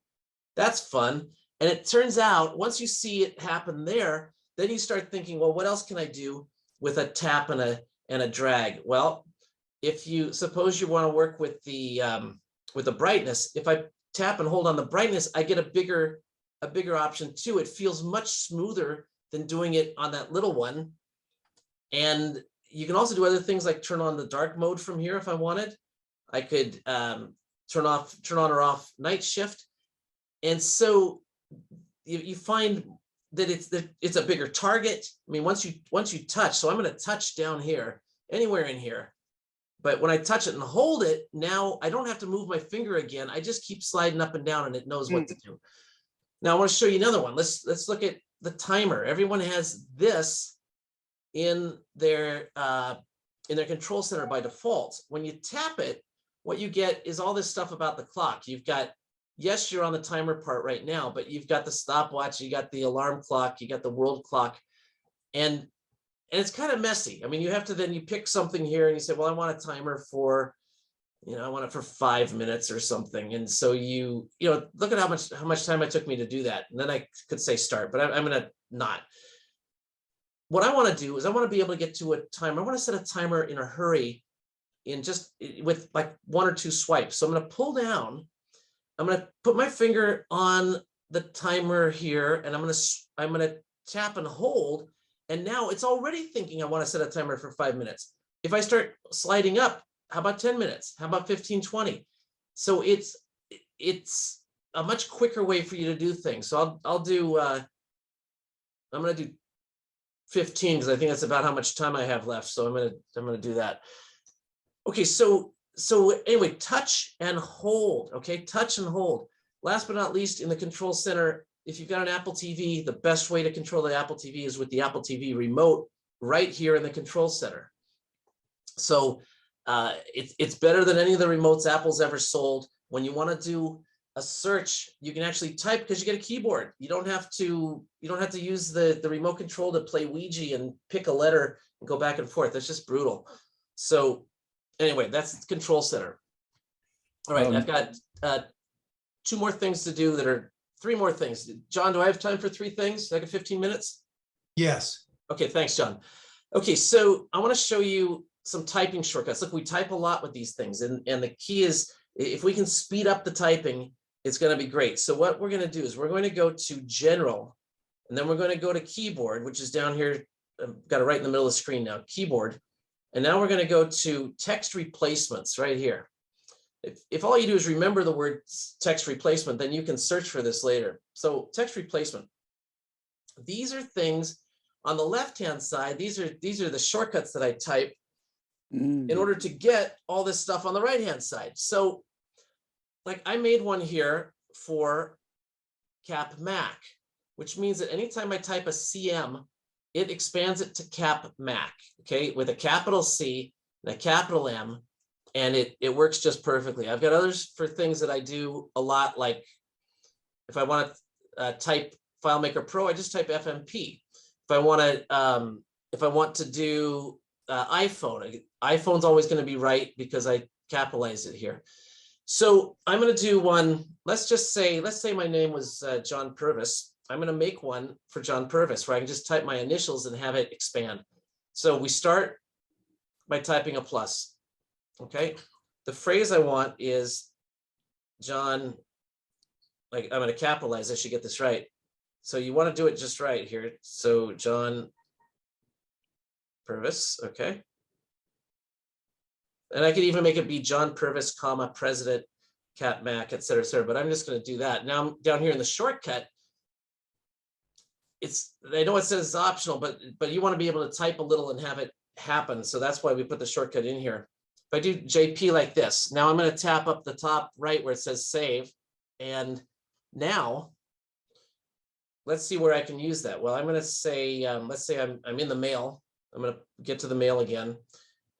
that's fun. And it turns out once you see it happen there, then you start thinking, well, what else can I do with a tap and a drag? Well, if you suppose you want to work with the brightness, if I tap and hold on the brightness, I get a bigger a bigger option too. It feels much smoother than doing it on that little one. And you can also do other things like turn on the dark mode from here if I wanted. I could turn on or off night shift. And so you find that it's a bigger target. I mean, once you touch, so I'm going to touch down here, anywhere in here. But when I touch it and hold it, now I don't have to move my finger again. I just keep sliding up and down and it knows what to do. Now I want to show you another one. Let's look at the timer. Everyone has this in their control center by default. When you tap it, what you get is all this stuff about the clock. You've got, yes, you're on the timer part right now, but you've got the stopwatch, you got the alarm clock, you got the world clock, and it's kind of messy. I mean, you have to then you pick something here and you say, well, I want a timer for, I want it for 5 minutes or something. And so you look at how much time it took me to do that. And then I could say start, but I'm going to not. What I want to do is I want to be able to get to a timer. I want to set a timer in a hurry with like 1 or 2 swipes. So I'm going to pull down. I'm going to put my finger on the timer here, and I'm going to tap and hold. And now it's already thinking I want to set a timer for 5 minutes. If I start sliding up, how about 10 minutes? How about 15, 20? So it's a much quicker way for you to do things. So I'll do, I'm going to do 15 because I think that's about how much time I have left. So I'm going to do that. Okay, so anyway, touch and hold. Okay, touch and hold. Last but not least, in the control center, if you've got an Apple TV, the best way to control the Apple TV is with the Apple TV remote right here in the control center. So it's better than any of the remotes Apple's ever sold. When you want to do a search, you can actually type because you get a keyboard. You don't have to use the remote control to play Ouija and pick a letter and go back and forth. That's just brutal. So anyway, that's the control center. All right, I've got 2 more things to do that are 3 more things. John, do I have time for 3 things? Like 15 minutes? Yes. Okay, thanks, John. Okay, so I want to show you some typing shortcuts. Look, we type a lot with these things, and the key is if we can speed up the typing, it's going to be great. So what we're going to do is we're going to go to General, and then we're going to go to Keyboard, which is down here. I've got it right in the middle of the screen now, Keyboard. And now we're going to go to Text Replacements right here. If all you do is remember the word text replacement, then you can search for this later. So text replacement. These are things on the left-hand side. These are the shortcuts that I type in order to get all this stuff on the right-hand side. So like I made one here for CapMac, which means that anytime I type a CM, it expands it to CapMac, okay, with a capital C and a capital M. And it works just perfectly. I've got others for things that I do a lot, like if I want to type FileMaker Pro, I just type FMP. If I want to do iPhone, iPhone's always going to be right because I capitalize it here. So I'm going to do one. Let's say my name was John Purvis. I'm going to make one for John Purvis where I can just type my initials and have it expand. So we start by typing a plus. Okay, the phrase I want is John, like I'm going to capitalize, I should get this right. So you want to do it just right here. So John Purvis, okay. And I could even make it be John Purvis, comma, President, CapMac, et cetera, but I'm just going to do that. Now I'm down here in the shortcut. I know it says it's optional, but you want to be able to type a little and have it happen. So that's why we put the shortcut in here. If I do JP like this, now I'm going to tap up the top right where it says save. And now let's see where I can use that. Well, I'm going to say, let's say I'm in the mail. I'm going to get to the mail again,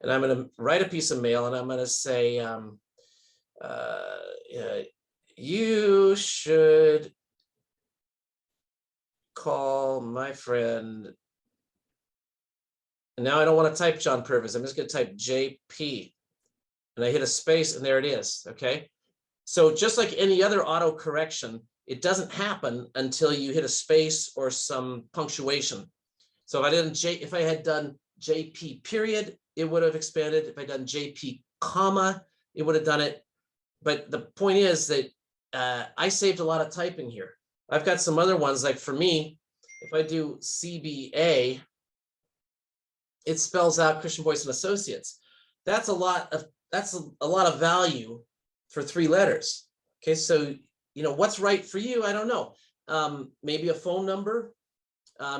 and I'm going to write a piece of mail, and I'm going to say, you should call my friend. And now I don't want to type John Purvis. I'm just going to type JP. And I hit a space, and there it is, okay? So just like any other auto correction, it doesn't happen until you hit a space or some punctuation. So if I had done JP period, it would have expanded. If I'd done JP comma, it would have done it. But the point is that I saved a lot of typing here. I've got some other ones, like for me, if I do CBA, it spells out Christian Boyce and Associates. That's a lot of value for 3 letters. Okay, so what's right for you? I don't know. Maybe a phone number,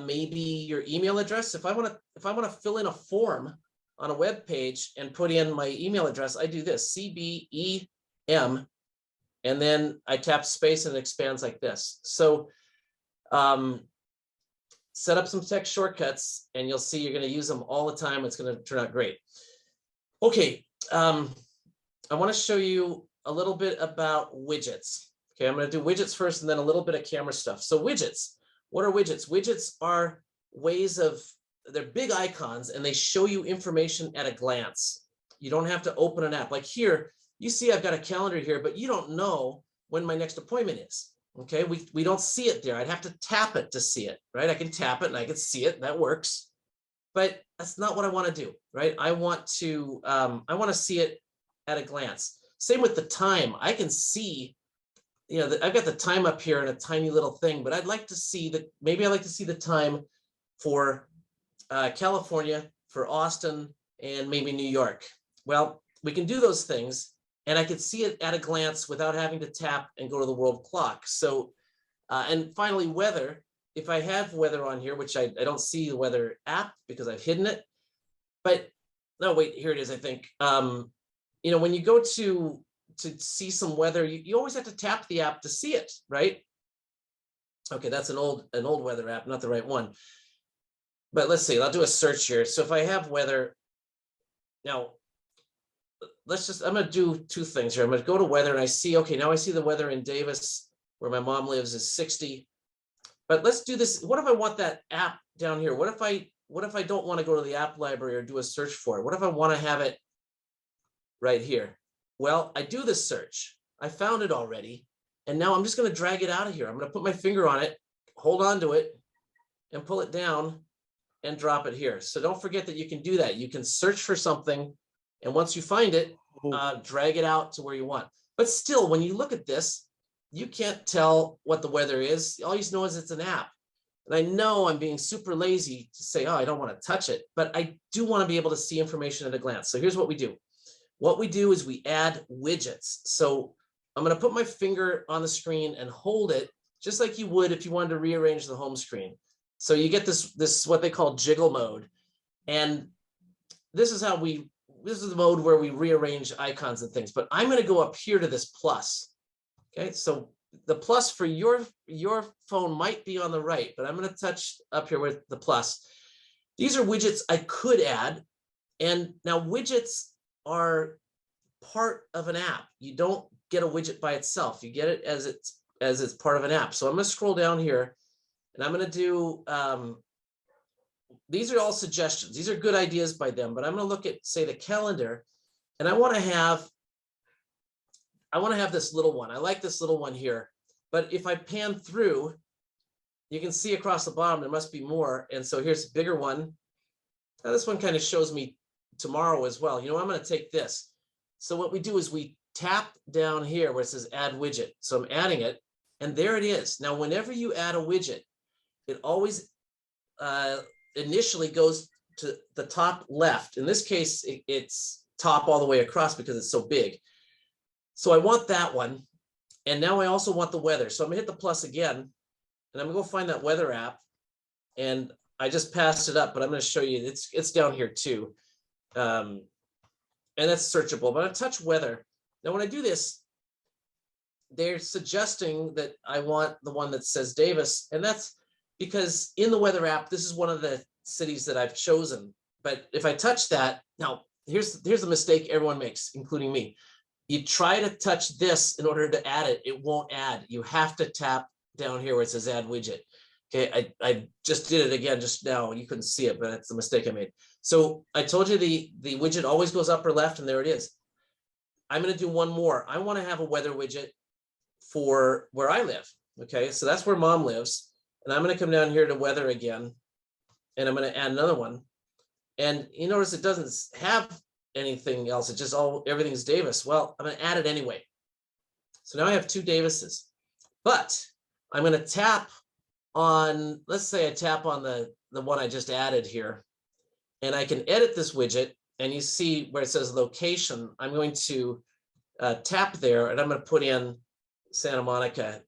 maybe your email address. If I want to fill in a form on a web page and put in my email address, I do this, CBEM, and then I tap space and it expands like this. So set up some text shortcuts and you'll see you're going to use them all the time. It's going to turn out great. Okay, I want to show you a little bit about widgets. Okay, I'm going to do widgets first and then a little bit of camera stuff. So widgets, what are widgets? Widgets are ways of, they're big icons and they show you information at a glance. You don't have to open an app. Like here, you see I've got a calendar here, but you don't know when my next appointment is. Okay, we don't see it there. I'd have to tap it to see it, right? I can tap it and I can see it, that works. But that's not what I want to do, right? I want to see it at a glance. Same with the time. I can see, I've got the time up here in a tiny little thing, but I'd like to see maybe I'd like to see the time for California, for Austin, and maybe New York. Well, we can do those things and I could see it at a glance without having to tap and go to the world clock. So, and finally, weather. If I have weather on here, which I don't see the weather app because I've hidden it, but no, wait, here it is, I think. When you go to see some weather, you always have to tap the app to see it, right? Okay, that's an old weather app, not the right one. But let's see, I'll do a search here. So if I have weather, now, I'm gonna do 2 things here. I'm gonna go to weather and I see, okay, now I see the weather in Davis, where my mom lives, is 60. But let's do this. What if I want that app down here? What if I don't want to go to the app library or do a search for it? What if I want to have it right here? Well, I do the search. I found it already. And now I'm just going to drag it out of here. I'm going to put my finger on it, hold on to it, and pull it down and drop it here. So don't forget that you can do that. You can search for something, and once you find it, drag it out to where you want. But still, when you look at this, you can't tell what the weather is. All you know is it's an app. And I know I'm being super lazy to say, oh, I don't want to touch it, but I do want to be able to see information at a glance. So here's what we do. What we do is we add widgets. So I'm going to put my finger on the screen and hold it just like you would if you wanted to rearrange the home screen. So you get this what they call jiggle mode. And this is the mode where we rearrange icons and things. But I'm going to go up here to this plus. Okay, so the plus for your phone might be on the right, but I'm going to touch up here with the plus. These are widgets I could add. And now widgets are part of an app. You don't get a widget by itself. You get it as it's part of an app. So I'm going to scroll down here and I'm going to do, these are all suggestions. These are good ideas by them, but I'm going to look at, say, the calendar, and I want to have this little one. I like this little one here, but if I pan through, you can see across the bottom, there must be more. And so here's a bigger one. Now this one kind of shows me tomorrow as well. I'm going to take this. So what we do is we tap down here where it says add widget. So I'm adding it and there it is. Now, whenever you add a widget, it always initially goes to the top left. In this case, it's top all the way across because it's so big. So I want that one. And now I also want the weather. So I'm gonna hit the plus again, and I'm gonna go find that weather app. And I just passed it up, but I'm gonna show you, it's down here too. And that's searchable, but I touch weather. Now, when I do this, they're suggesting that I want the one that says Davis. And that's because in the weather app, this is one of the cities that I've chosen. But if I touch that, now here's the mistake everyone makes, including me. You try to touch this in order to add it, it won't add. You have to tap down here where it says add widget. Okay, I just did it again just now. You couldn't see it, but that's the mistake I made. So I told you the widget always goes upper left, and there it is. I'm going to do one more. I want to have a weather widget for where I live. Okay, so that's where mom lives. And I'm going to come down here to weather again, and I'm going to add another one. And you notice it doesn't have anything else. It just everything's Davis. Well, I'm going to add it anyway. So now I have 2 Davises, but I'm going to tap on, let's say I tap on the one I just added here, and I can edit this widget, and you see where it says location. I'm going to tap there, and I'm going to put in Santa Monica.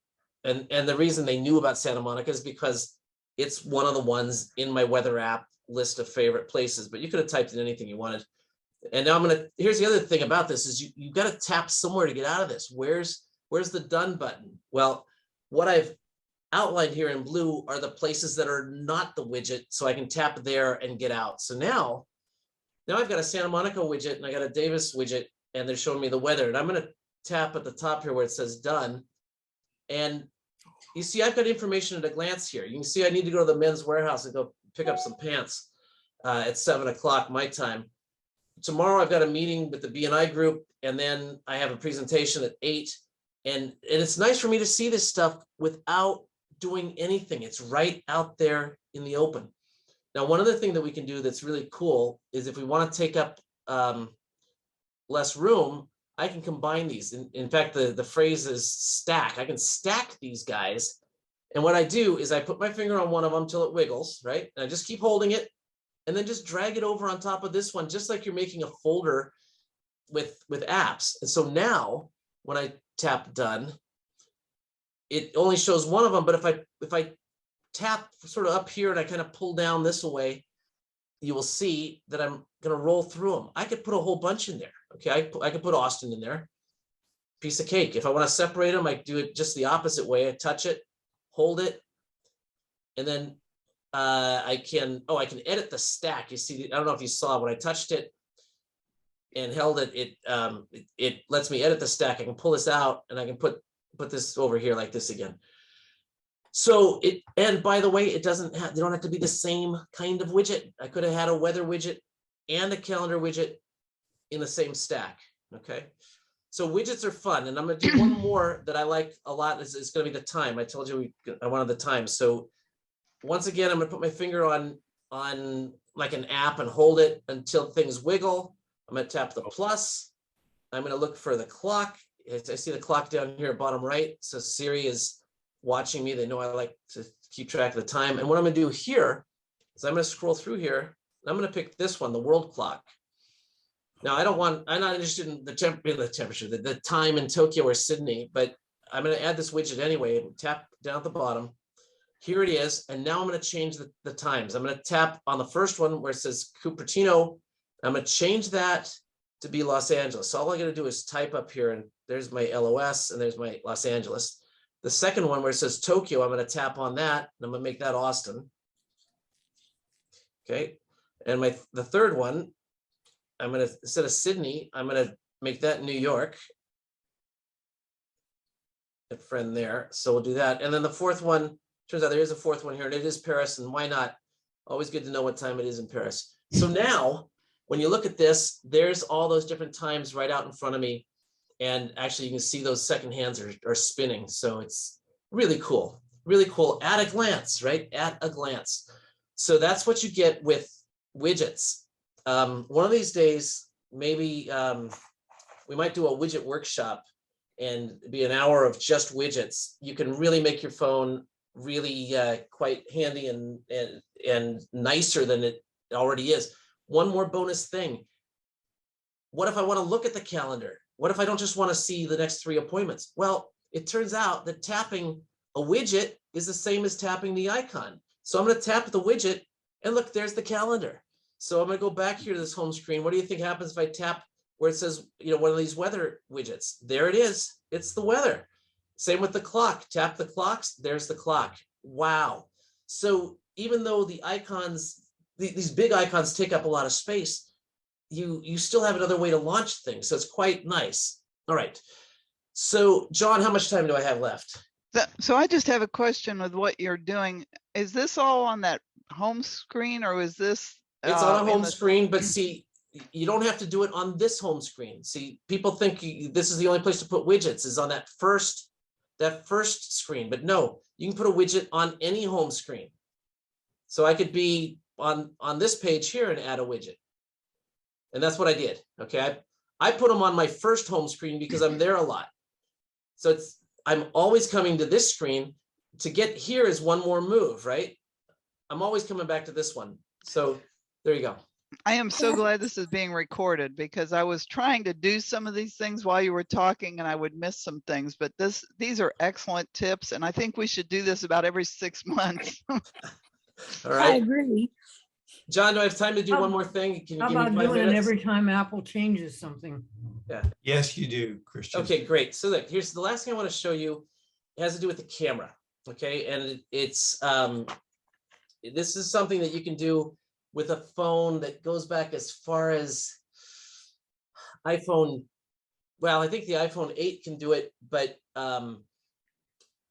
And the reason they knew about Santa Monica is because it's one of the ones in my weather app list of favorite places, but you could have typed in anything you wanted. And now here's the other thing about this is you got to tap somewhere to get out of this. Where's the done button? Well, what I've outlined here in blue are the places that are not the widget, so I can tap there and get out. So now I've got a Santa Monica widget and I got a Davis widget, and they're showing me the weather. And I'm going to tap at the top here where it says done. And you see, I've got information at a glance here. You can see I need to go to the Men's Warehouse and go pick up some pants at 7 o'clock my time. Tomorrow I've got a meeting with the B&I group, and then I have a presentation at 8. And it's nice for me to see this stuff without doing anything. It's right out there in the open. Now, one other thing that we can do that's really cool is if we want to take up less room, I can combine these. In fact, the phrase is stack. I can stack these guys. And what I do is I put my finger on one of them till it wiggles, right? And I just keep holding it and then just drag it over on top of this one, just like you're making a folder with apps. And so now when I tap done, it only shows one of them. But if I tap sort of up here and I kind of pull down this away, you will see that I'm going to roll through them. I could put a whole bunch in there. Okay, I could put Austin in there. Piece of cake. If I want to separate them, I do it just the opposite way. I touch it, hold it, and then I can edit the stack. You see, I don't know if you saw when I touched it and held it, it lets me edit the stack. I can pull this out and I can put this over here like this again. So and by the way, they don't have to be the same kind of widget. I could have had a weather widget and a calendar widget in the same stack. Okay. So widgets are fun. And I'm going to do one more that I like a lot. It's going to be the time. I told you I wanted the time. So once again, I'm going to put my finger on like an app and hold it until things wiggle. I'm going to tap the plus. I'm going to look for the clock. I see the clock down here, bottom right. So Siri is watching me. They know I like to keep track of the time. And what I'm going to do here is I'm going to scroll through here. And I'm going to pick this one, the world clock. Now, I'm not interested in the temperature, the time in Tokyo or Sydney, but I'm going to add this widget anyway. Tap down at the bottom. Here it is. And now I'm going to change the times. I'm going to tap on the first one where it says Cupertino. I'm going to change that to be Los Angeles. So all I got to do is type up here, and there's my LOS and there's my Los Angeles. The second one where it says Tokyo, I'm going to tap on that, and I'm going to make that Austin. Okay. And the third one, I'm going to, instead of Sydney, I'm going to make that New York. A friend there. So we'll do that. And then the fourth one, turns out there is a fourth one here, and it is Paris. And why not? Always good to know what time it is in Paris. So now, when you look at this, there's all those different times right out in front of me. And actually, you can see those second hands are spinning. So it's really cool. Really cool at a glance, right? At a glance. So that's what you get with widgets. One of these days, maybe we might do a widget workshop and be an hour of just widgets. You can really make your phone really quite handy and nicer than it already is. One more bonus thing. What if I want to look at the calendar? What if I don't just want to see the next 3 appointments? Well, it turns out that tapping a widget is the same as tapping the icon. So I'm going to tap the widget and look, there's the calendar. So I'm going to go back here to this home screen. What do you think happens if I tap where it says, one of these weather widgets? There it is. It's the weather. Same with the clock. Tap the clocks. There's the clock. Wow. So even though the icons, these big icons take up a lot of space, you still have another way to launch things. So it's quite nice. All right. So John, how much time do I have left? So I just have a question with what you're doing. Is this all on that home screen, or is this? It's on a home screen, but see, you don't have to do it on this home screen. See, people think this is the only place to put widgets is on that first screen, but no, you can put a widget on any home screen. So I could be on this page here and add a widget. And that's what I did. Okay. I put them on my first home screen because I'm there a lot. So I'm always coming to this screen, to get here is one more move, right? I'm always coming back to this one. So there you go. I am so glad this is being recorded because I was trying to do some of these things while you were talking and I would miss some things, but these are excellent tips. And I think we should do this about every 6 months. All I right. agree. John, do I have time to do one more thing? Can you How give me about 5 doing it minutes? every time Apple changes something? Yes, you do, Christian. Okay, great. So look, here's the last thing I want to show you. It has to do with the camera. Okay, and it's this is something that you can do with a phone that goes back as far as iPhone. Well, I think the iPhone 8 can do it, but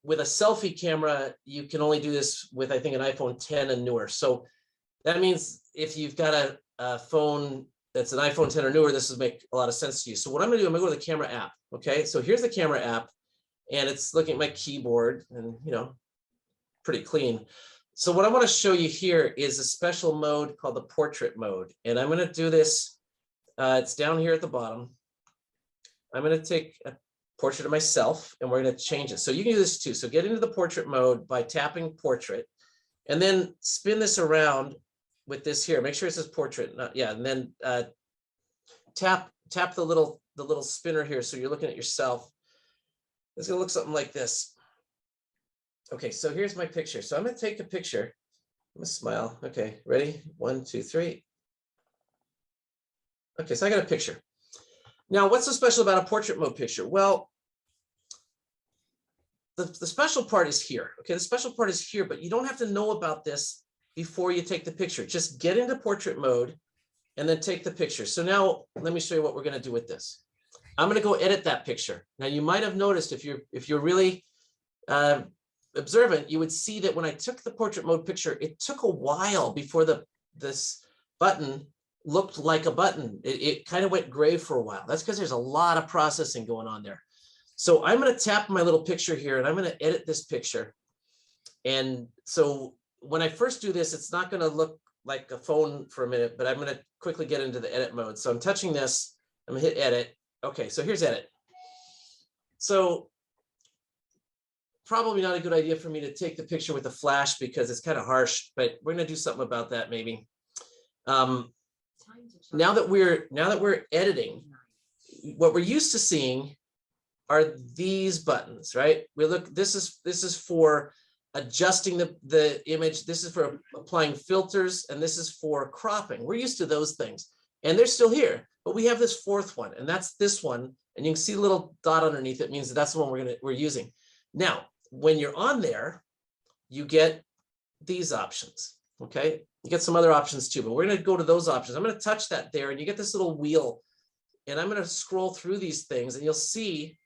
with a selfie camera, you can only do this with, I think, an iPhone 10 and newer. So that means if you've got a phone that's an iPhone 10 or newer, this will make a lot of sense to you. So what I'm gonna do, I'm gonna go to the camera app. Okay, so here's the camera app, and it's looking at my keyboard and, you know, pretty clean. So what I want to show you here is a special mode called the portrait mode. And I'm going to do this. It's down here at the bottom. I'm going to take a portrait of myself and we're going to change it. So you can do this too. So get into the portrait mode by tapping portrait and then spin this around with this here. Make sure it says portrait. And then tap the little spinner here. So you're looking at yourself. It's going to look something like this. Okay, so here's my picture. So I'm going to take a picture. I'm going to smile. Okay, ready? 1, 2, 3. Okay, so I got a picture. Now, what's so special about a portrait mode picture? Well, the special part is here. Okay, the special part is here, but you don't have to know about this before you take the picture. Just get into portrait mode and then take the picture. So now let me show you what we're going to do with this. I'm going to go edit that picture. Now, you might have noticed if you're really observant, you would see that when I took the portrait mode picture, it took a while before this button looked like a button. It kind of went gray for a while. That's because there's a lot of processing going on there. So I'm going to tap my little picture here and I'm going to edit this picture. And so when I first do this, it's not going to look like a phone for a minute, but I'm going to quickly get into the edit mode. So I'm touching this, I'm going to hit edit. Okay, so here's edit. So probably not a good idea for me to take the picture with a flash because it's kind of harsh, but we're going to do something about that maybe. Now that we're editing, what we're used to seeing are these buttons, right? This is for adjusting the image. This is for applying filters, and this is for cropping. We're used to those things, and they're still here. But we have this fourth one, and that's this one. And you can see a little dot underneath it means that's the one we're using. Now, when you're on there, you get these options, okay? You get some other options too, but we're gonna go to those options. I'm gonna touch that there and you get this little wheel and I'm gonna scroll through these things and you'll see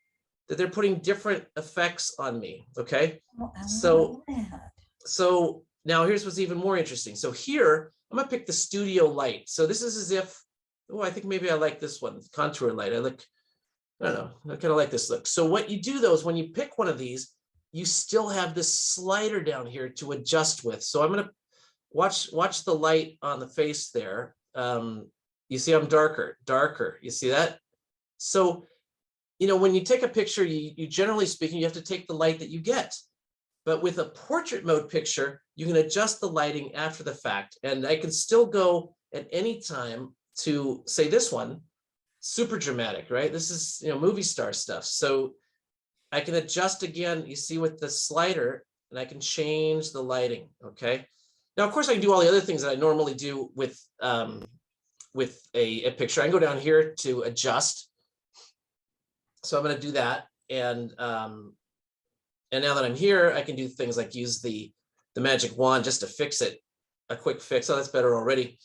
that they're putting different effects on me, okay? So now here's what's even more interesting. So here, I'm gonna pick the studio light. So this is as if, oh, I think maybe I like this one, contour light. I don't know, I kind of like this look. So what you do though is when you pick one of these, you still have this slider down here to adjust with. So I'm gonna watch the light on the face there. You see I'm darker, you see that? So, you know, when you take a picture, you generally speaking, you have to take the light that you get. But with a portrait mode picture, you can adjust the lighting after the fact. And I can still go at any time to say this one, super dramatic, right? This is, you know, movie star stuff. So I can adjust again, you see with the slider, and I can change the lighting, okay? Now, of course, I can do all the other things that I normally do with a picture. I can go down here to adjust. So I'm gonna do that. And now that I'm here, I can do things like use the magic wand just to fix it, a quick fix. Oh, that's better already.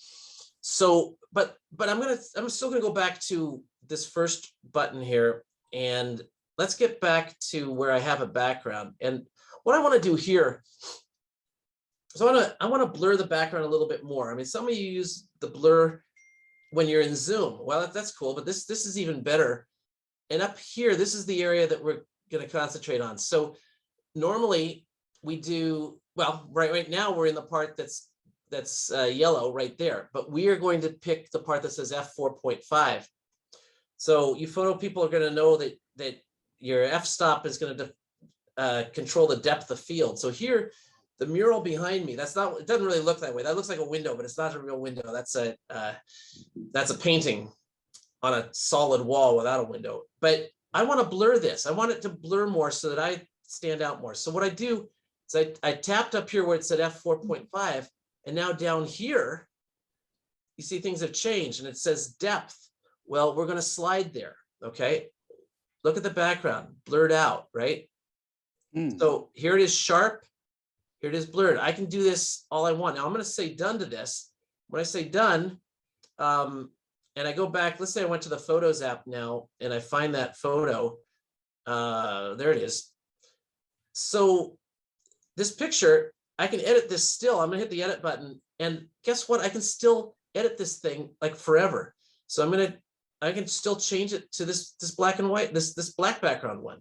So, but I'm still gonna go back to this first button here and let's get back to where I have a background. And what I want to do here is I want to blur the background a little bit more. I mean, some of you use the blur when you're in Zoom. Well, that's cool, but this is even better. And up here, this is the area that we're going to concentrate on. So normally we do, well, right now we're in the part that's yellow right there, but we are going to pick the part that says f4.5. So you photo people are going to know that your f-stop is going to control the depth of field. So here, the mural behind me, that's not, it doesn't really look that way. That looks like a window, but it's not a real window. That's a painting on a solid wall without a window. But I want to blur this. I want it to blur more so that I stand out more. So what I do is I tapped up here where it said f4.5, and now down here, you see things have changed and it says depth. Well, we're going to slide there. Okay. Look at the background, blurred out, right? So here it is sharp. Here it is blurred. I can do this all I want. Now I'm going to say done to this. When I say done, and I go back, let's say I went to the Photos app now and I find that photo. There it is. So this picture, I can edit this still. I'm going to hit the edit button. And guess what? I can still edit this thing like forever. So I can still change it to this black and white, this black background one.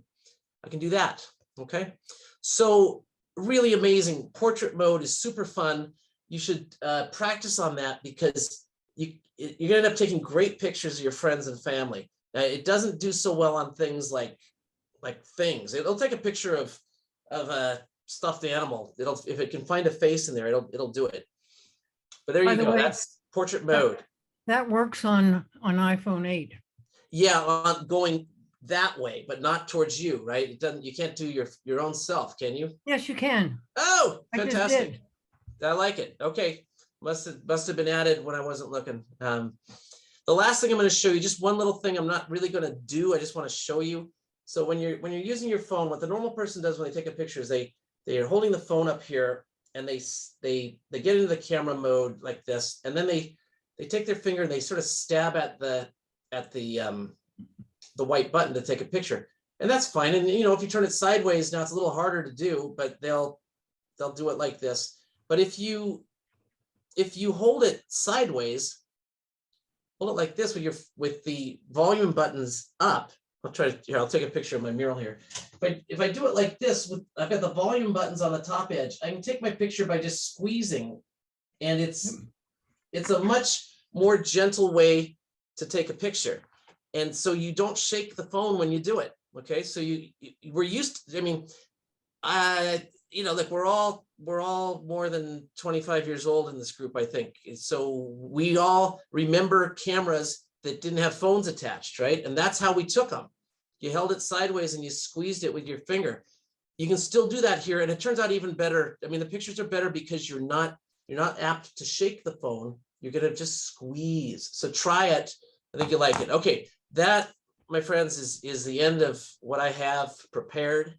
I can do that. Okay. So really amazing. Portrait mode is super fun. You should practice on that because you're gonna end up taking great pictures of your friends and family. It doesn't do so well on things like things. It'll take a picture of a stuffed animal. If it can find a face in there, it'll do it. But there By you the go. way, That's portrait mode. That works on iPhone 8. Yeah, on going that way, but not towards you, right? It doesn't. You can't do your own self, can you? Yes, you can. Oh, I just fantastic! did. I like it. Okay, must have been added when I wasn't looking. The last thing I'm going to show you, just one little thing. I'm not really going to do. I just want to show you. So when you're using your phone, what the normal person does when they take a picture is they are holding the phone up here and they get into the camera mode like this, and then they take their finger and they sort of stab at the white button to take a picture, and that's fine. And you know, if you turn it sideways, now it's a little harder to do, but they'll do it like this. But if you hold it sideways, hold it like this with the volume buttons up. I'll take a picture of my mural here. But if I do it like this, I've got the volume buttons on the top edge. I can take my picture by just squeezing, and it's a much more gentle way to take a picture. And so you don't shake the phone when you do it. Okay, so we're used to, I mean, like we're all more than 25 years old in this group, I think. So we all remember cameras that didn't have phones attached, right? And that's how we took them. You held it sideways and you squeezed it with your finger. You can still do that here, and it turns out even better. I mean, the pictures are better because you're not apt to shake the phone. You're gonna just squeeze. So try it. I think you'll like it. Okay, that, my friends, is the end of what I have prepared.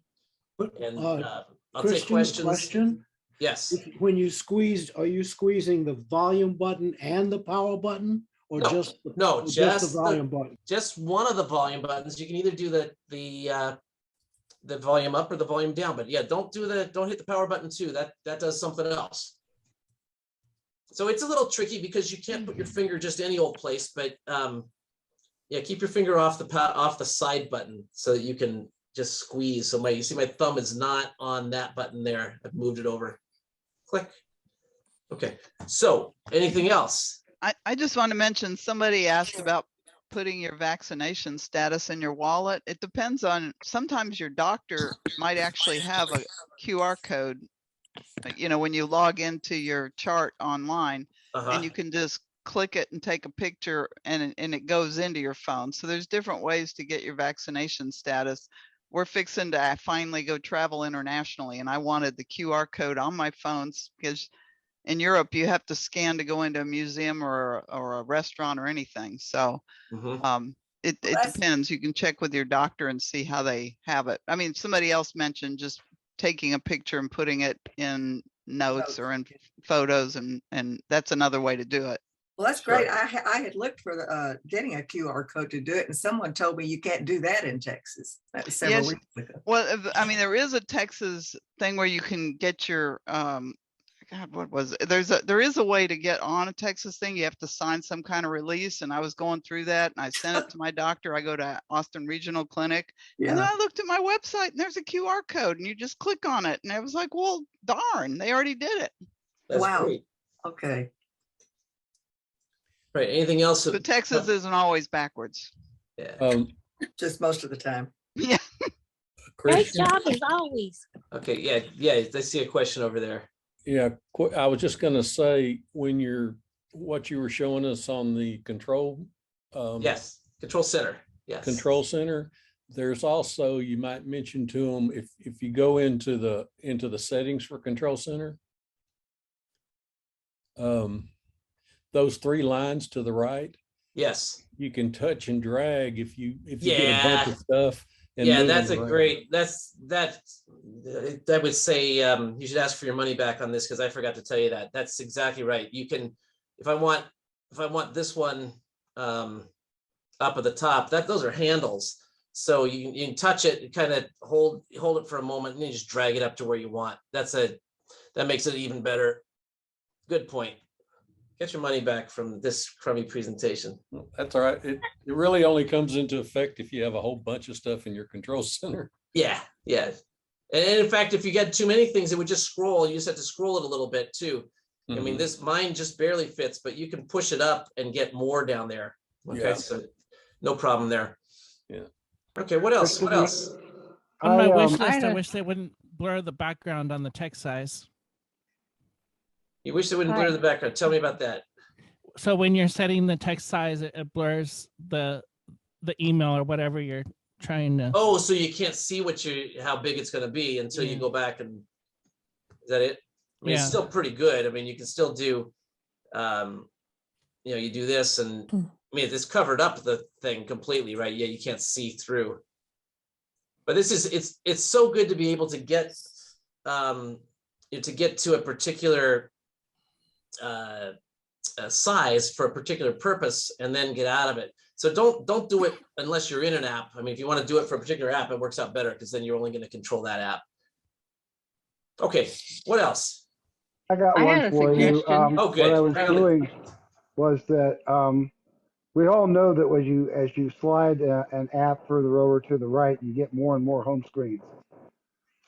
And I'll take questions. Question? Yes. When you squeezed, are you squeezing the volume button and the power button, or No, just no, the volume button? Just one of the volume buttons. You can either do the volume up or the volume down. But yeah, don't hit the power button too. That does something else. So it's a little tricky because you can't put your finger just any old place. But yeah, keep your finger off the side button so that you can just squeeze. So you see my thumb is not on that button there. I've moved it over. Click. Okay. So anything else? I just want to mention, somebody asked about putting your vaccination status in your wallet. It depends on, sometimes your doctor might actually have a QR code, you know, when you log into your chart online, and you can just click it and take a picture, and it goes into your phone. So there's different ways to get your vaccination status. We're fixing to finally go travel internationally, and I wanted the QR code on my phones because in Europe you have to scan to go into a museum or a restaurant or anything. So it depends. You can check with your doctor and see how they have it. I mean, somebody else mentioned just taking a picture and putting it in notes or in photos, and that's another way to do it. Well, that's great. I had looked for getting a QR code to do it, and someone told me you can't do that in Texas. That was several weeks ago. Well, I mean, there is a Texas thing where you can get your God, what was it? There is a way to get on a Texas thing. You have to sign some kind of release, and I was going through that, and I sent it to my doctor. I go to Austin Regional Clinic, and then I looked at my website, and there's a QR code, and you just click on it, and I was like, well, darn, they already did it. That's great. Okay. Right. Anything else? But Texas isn't always backwards. Yeah. Just most of the time. Yeah. Great Christian. job as always. Okay, yeah, I see a question over there. Yeah, I was just gonna say, what you were showing us on the control. Yes, control center, yes. Control center, there's also, you might mention to them, if you go into the settings for control center, those 3 lines to the right, Yes. you can touch and drag if you get a Yeah. bunch of stuff. And Yeah, move that's it a around. great, I would say, you should ask for your money back on this because I forgot to tell you that. That's exactly right. You can, if I want this one up at the top, those are handles. So you can touch it, kind of hold it for a moment, and then just drag it up to where you want. That makes it even better. Good point. Get your money back from this crummy presentation. That's all right. It really only comes into effect if you have a whole bunch of stuff in your control center. Yeah. And in fact, if you get too many things, it would just scroll. You just have to scroll it a little bit too. I mean, mine just barely fits, but you can push it up and get more down there. Okay, Yeah. so no problem there. Yeah. Okay, what else? What else? On my wish I list, I had a- wish they wouldn't blur the background on the text size. You wish they wouldn't blur the background. Tell me about that. So when you're setting the text size, it blurs the email or whatever you're trying to. Oh, so you can't see how big it's going to be until you go back and. Is that it? I mean, it's still pretty good. I mean, you can still do, you do this, and I mean, it's covered up the thing completely, right? Yeah, you can't see through. But it's so good to be able to get to a particular size for a particular purpose and then get out of it. So don't do it unless you're in an app. I mean, if you want to do it for a particular app, it works out better because then you're only going to control that app. Okay, what else? I got I one had a for you. suggestion. Oh, good. What I was Found it. doing was that we all know that as you slide an app further over to the right, you get more and more home screens.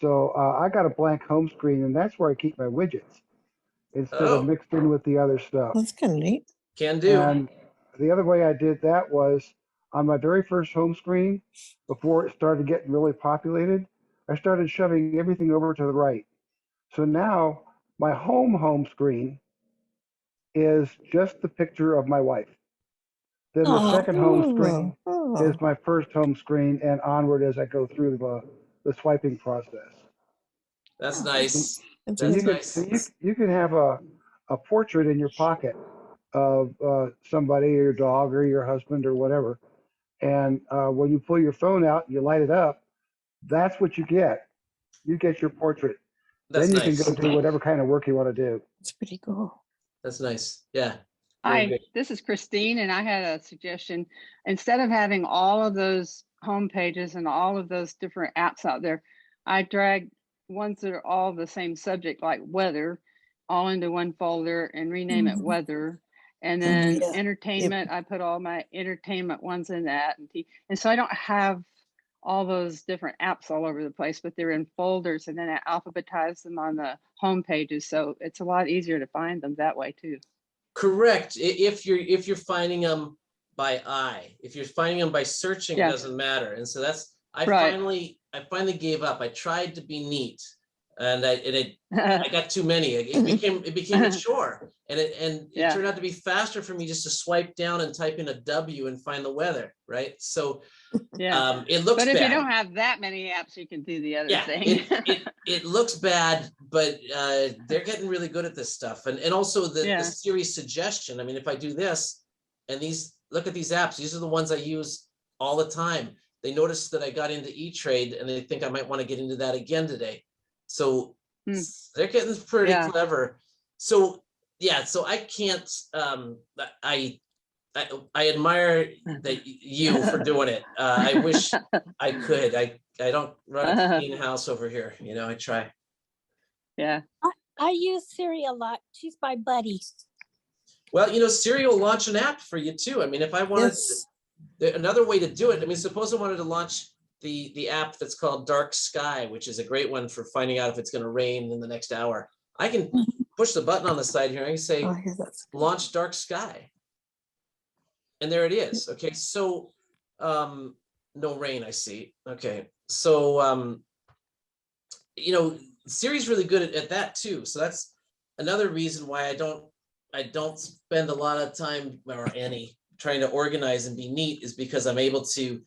So I got a blank home screen, and that's where I keep my widgets instead of mixed in with the other stuff. That's kind of neat. Can do. And the other way I did that was on my very first home screen, before it started getting really populated, I started shoving everything over to the right. So now my home screen is just the picture of my wife. Then the second home screen is my first home screen, and onward as I go through the swiping process. That's nice. That's That's really nice. So you can have a portrait in your pocket of somebody or your dog or your husband or whatever. And when you pull your phone out and you light it up, that's what you get. You get your portrait. That's Then you nice. can go do whatever kind of work you want to do. It's pretty cool. That's nice. Yeah. Very Hi, good. this is Christine, and I had a suggestion. Instead of having all of those home pages and all of those different apps out there, I drag ones that are all the same subject, like weather, all into one folder and rename it weather. And then entertainment, I put all my entertainment ones in that. And so I don't have all those different apps all over the place, but they're in folders, and then I alphabetize them on the home pages. So it's a lot easier to find them that way too. Correct. If you're finding them by eye, if you're finding them by searching, it doesn't matter. And so I finally gave up. I tried to be neat, and I got too many. It became a chore, and it turned out to be faster for me just to swipe down and type in a W and find the weather. Right. So it looks but if bad. you don't have that many apps, you can do the other thing. It looks bad, but they're getting really good at this stuff. And also the Siri suggestion. I mean, if I do this and look at these apps, these are the ones I use all the time. They notice that I got into E-Trade and they think I might want to get into that again today. So they're getting pretty clever. So so I can't, I admire you for doing it. I wish I could. I don't run a clean house over here. I try. Yeah. I use Siri a lot. She's my buddy. Well, Siri will launch an app for you too. I mean, if I wanted another way to do it, I mean, suppose I wanted to launch the app that's called Dark Sky, which is a great one for finding out if it's going to rain in the next hour. I can push the button on the side here and I can say, launch Dark Sky. And there it is. Okay, so no rain, I see. Okay, so you know, Siri's really good at that too. So that's another reason why I don't spend a lot of time or any trying to organize and be neat, is because I'm able to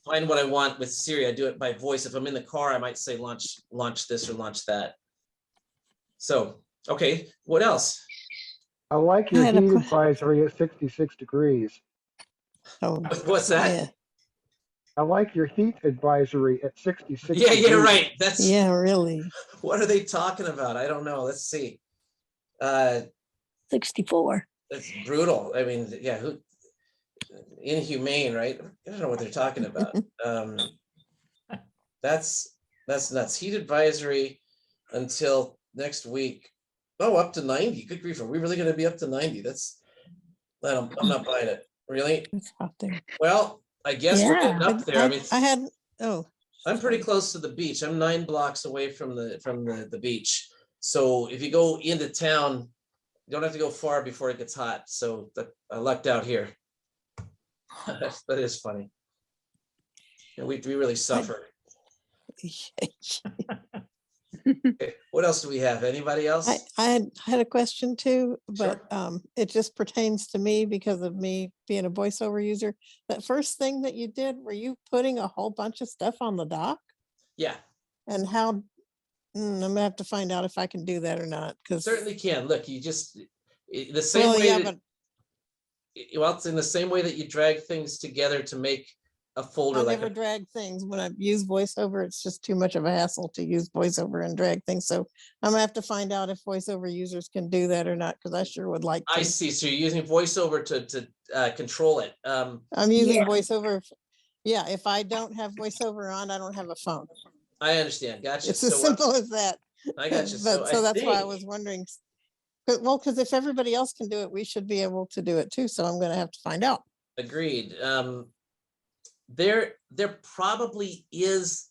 find what I want with Siri. I do it by voice. If I'm in the car, I might say launch this or launch that. So, okay, what else? I like I your had a heat que- advisory at 66 degrees. Oh, What's that? yeah, I like your heat advisory at 66 Yeah, degrees. right. That's yeah, really. what are they talking about? I don't know. Let's see. 64. It's brutal. I mean, yeah, inhumane, right? I don't know what they're talking about. That's nuts. Heat advisory until next week. Oh, up to 90. Good grief. Are we really going to be up to 90? I'm not buying it. Really? It's out there. Well, I guess we're getting Yeah. up there. I mean, I had, oh, I'm pretty close to the beach. I'm 9 blocks away from the beach. So if you go into town, you don't have to go far before it gets hot. So I lucked out here. That is funny. And we really suffer. Okay, what else do we have? Anybody else? I had a question too, but it just pertains to me because of me being a voiceover user. That first thing that you did, were you putting a whole bunch of stuff on the dock? Yeah, And how, I'm gonna have to find out if I can do that or not, because. certainly can. Look, you just the same Well, way yeah, that, well, it's in the same way that you drag things together to make a folder I'll like never drag things. When I use voiceover, it's just too much of a hassle to use voiceover and drag things. So I'm gonna have to find out if voiceover users can do that or not, because I sure would like I to. see. So you're using voiceover to control it. I'm using Yeah. voiceover. Yeah, if I don't have voiceover on, I don't have a phone. I understand. Gotcha. It's as So simple as that. I got you. But so I that's why I think- was wondering. Well, because if everybody else can do it, we should be able to do it too. So I'm gonna have to find out. Agreed. There probably is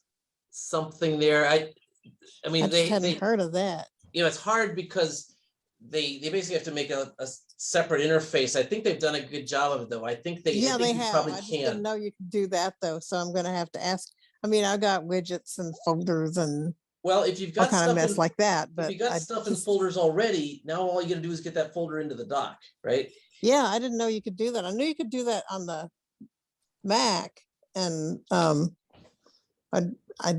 something there. I mean, I just hadn't heard of that. you know, it's hard because they basically have to make a separate interface. I think they've done a good job of it, though. I think they They you have. probably I just didn't can. know you could do that though. So I'm gonna have to ask. I mean, I got widgets and folders and Well, if you've all got kind of stuff mess in, like that, if but you got I stuff in just, folders already, now all you gotta do is get that folder into the dock, right? yeah, I didn't know you could do that. I knew you could do that on the Mac, and I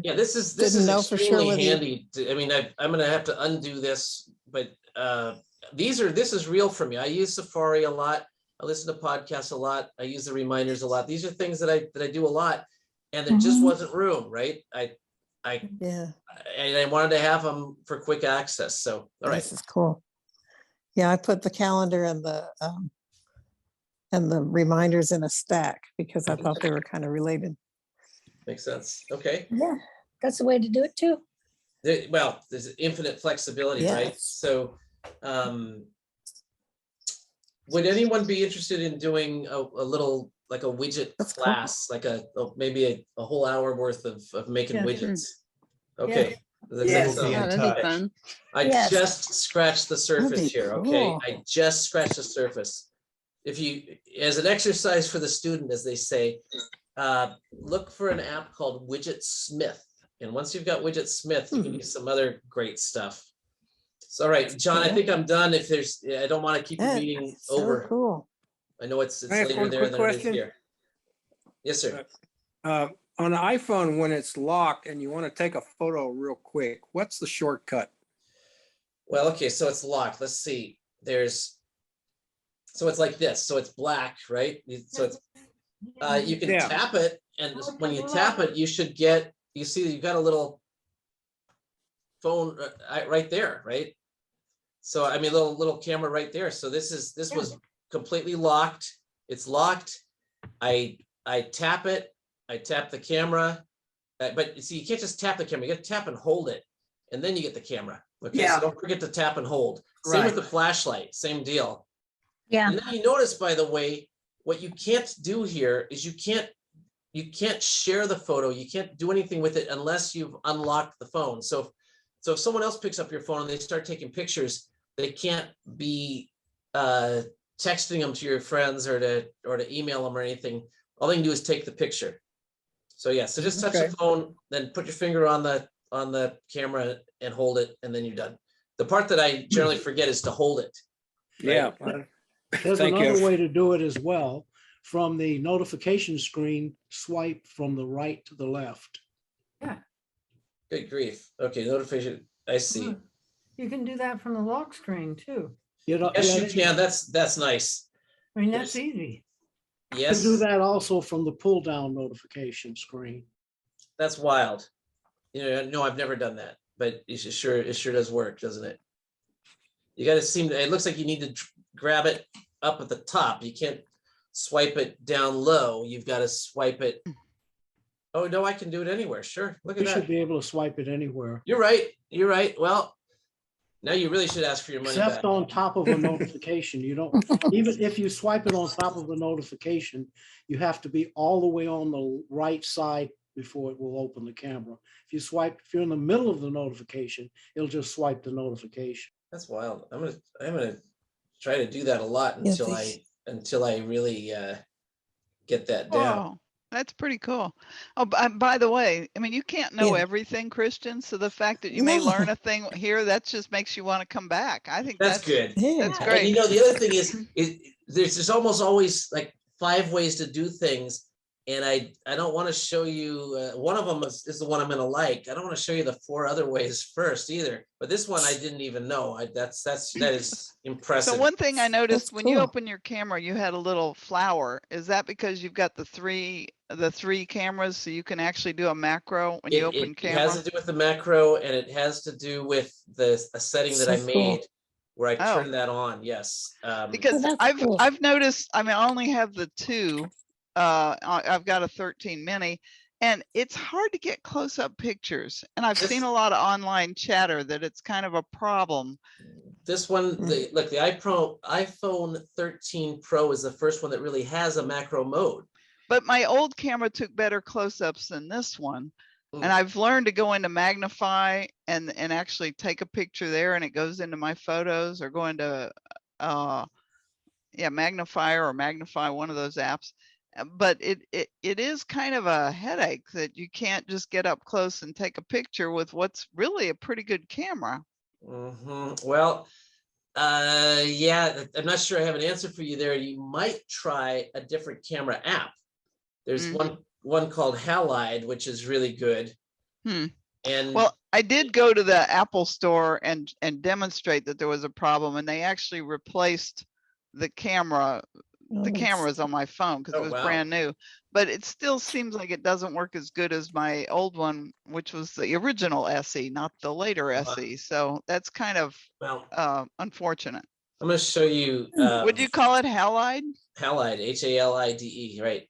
Yeah, this didn't is know for sure extremely whether you- handy. I mean, I'm gonna have to undo this, but this is real for me. I use Safari a lot. I listen to podcasts a lot. I use the reminders a lot. These are things that I do a lot, and there just wasn't room, right? yeah, And I wanted to have them for quick access. So, all right. this is cool. Yeah, I put the calendar and the reminders in a stack because I thought they were kind of related. Makes sense. Okay. Yeah, that's the way to do it too. Well, there's infinite flexibility, right? Yes. So, would anyone be interested in doing a little, like a widget That's cool. class, like maybe a whole hour worth of making Yeah. widgets? Okay. That's Yes. so- Yeah, that'd be fun. I Yes. just scratched the surface be here, okay? cool. I just scratched the surface. If you, as an exercise for the student, as they say, look for an app called Widget Smith. And once you've got Widget Smith, you can use some other great stuff. So, all right, John, I think I'm done. If there's, I don't want to keep the That meeting is so over. cool. I know it's I have later one there quick than it is question. here. Yes, sir. On an iPhone, when it's locked and you want to take a photo real quick, what's the shortcut? Well, okay, so it's locked. Let's see. So it's like this. So it's black, right? So it's, you can Yeah. tap it, and when you tap it, you should get, you see you've got a little phone right there, right? So I mean, little camera right there. So this was completely locked. It's locked. I tap it. I tap the camera, but you see, you can't just tap the camera. You got to tap and hold it, and then you get the camera. Okay, Yeah. so don't forget to tap and hold. Same with the flashlight. Same deal. Yeah. And then you notice, by the way, what you can't do here is you can't share the photo. You can't do anything with it unless you've unlocked the phone. So if someone else picks up your phone and they start taking pictures, they can't be texting them to your friends or to email them or anything. All they can do is take the picture. So yeah, so just touch the Okay. phone, then put your finger on the camera and hold it, and then you're done. The part that I generally forget is to hold it. Yeah. There's Thank another you. way to do it as well. From the notification screen, swipe from the right to the left. Good grief. Okay, notification. I see. You can do that from the lock screen too. You know, Yes, yeah, you can. That's nice. I mean, that's There's- easy. you can do Yes, that also from the pull down notification screen. that's wild. No, I've never done that, but it sure does work, doesn't it? You got to it looks like you need to grab it up at the top. You can't swipe it down low. You've got to swipe it. Oh, no, I can do it anywhere. Sure. Look at You should that. be able to swipe it anywhere. You're right. You're right. Well, now you really should ask for your money back. Except on top of a notification. You don't, even if you swipe it on top of the notification, you have to be all the way on the right side before it will open the camera. If you're in the middle of the notification, it'll just swipe the notification. That's wild. I'm gonna try to do that a lot Yeah, until I really get that down. Wow, that's pretty cool. Oh, by the way, I mean, you can't know Yeah. everything, Christian. So the fact that you may No. learn a thing here, that just makes you want to come back. I think That's good. Yeah. That's And great. the other thing is, there's just almost always like 5 ways to do things. And I don't want to show you, one of them is the one I'm gonna like. I don't want to show you the 4 other ways first either. But this one I didn't even know. That is impressive. So one thing I noticed That's when you cool. open your camera, you had a little flower. Is that because you've got the three cameras, so you can actually do a macro when you open It camera? has to do with the macro, and it has to do with a setting that So I cool. made where I Oh. turn that on. Yes. Because that's cool. I've noticed, I mean, I only have the 2. I've got a 13 mini, and it's hard to get close-up pictures. And I've seen a lot of online chatter that it's kind of a problem. This one, the iPhone 13 Pro is the first one that really has a macro mode. But my old camera took better close-ups than this one. Mm. And I've learned to go into magnify and actually take a picture there, and it goes into my photos, or go into magnifier or magnify, one of those apps. But it is kind of a headache that you can't just get up close and take a picture with what's really a pretty good camera. Well, yeah, I'm not sure I have an answer for you there. You might try a different camera app. There's one called Halide, which is really good. And well, I did go to the Apple store and demonstrate that there was a problem, and they actually replaced the camera. The cameras on my phone, because it was brand new, but it still seems like it doesn't work as good as my old one, which was the original SE, not the later SE. So that's kind of unfortunate. I'm going to show you. Would you call it Halide? Halide, Halide, right?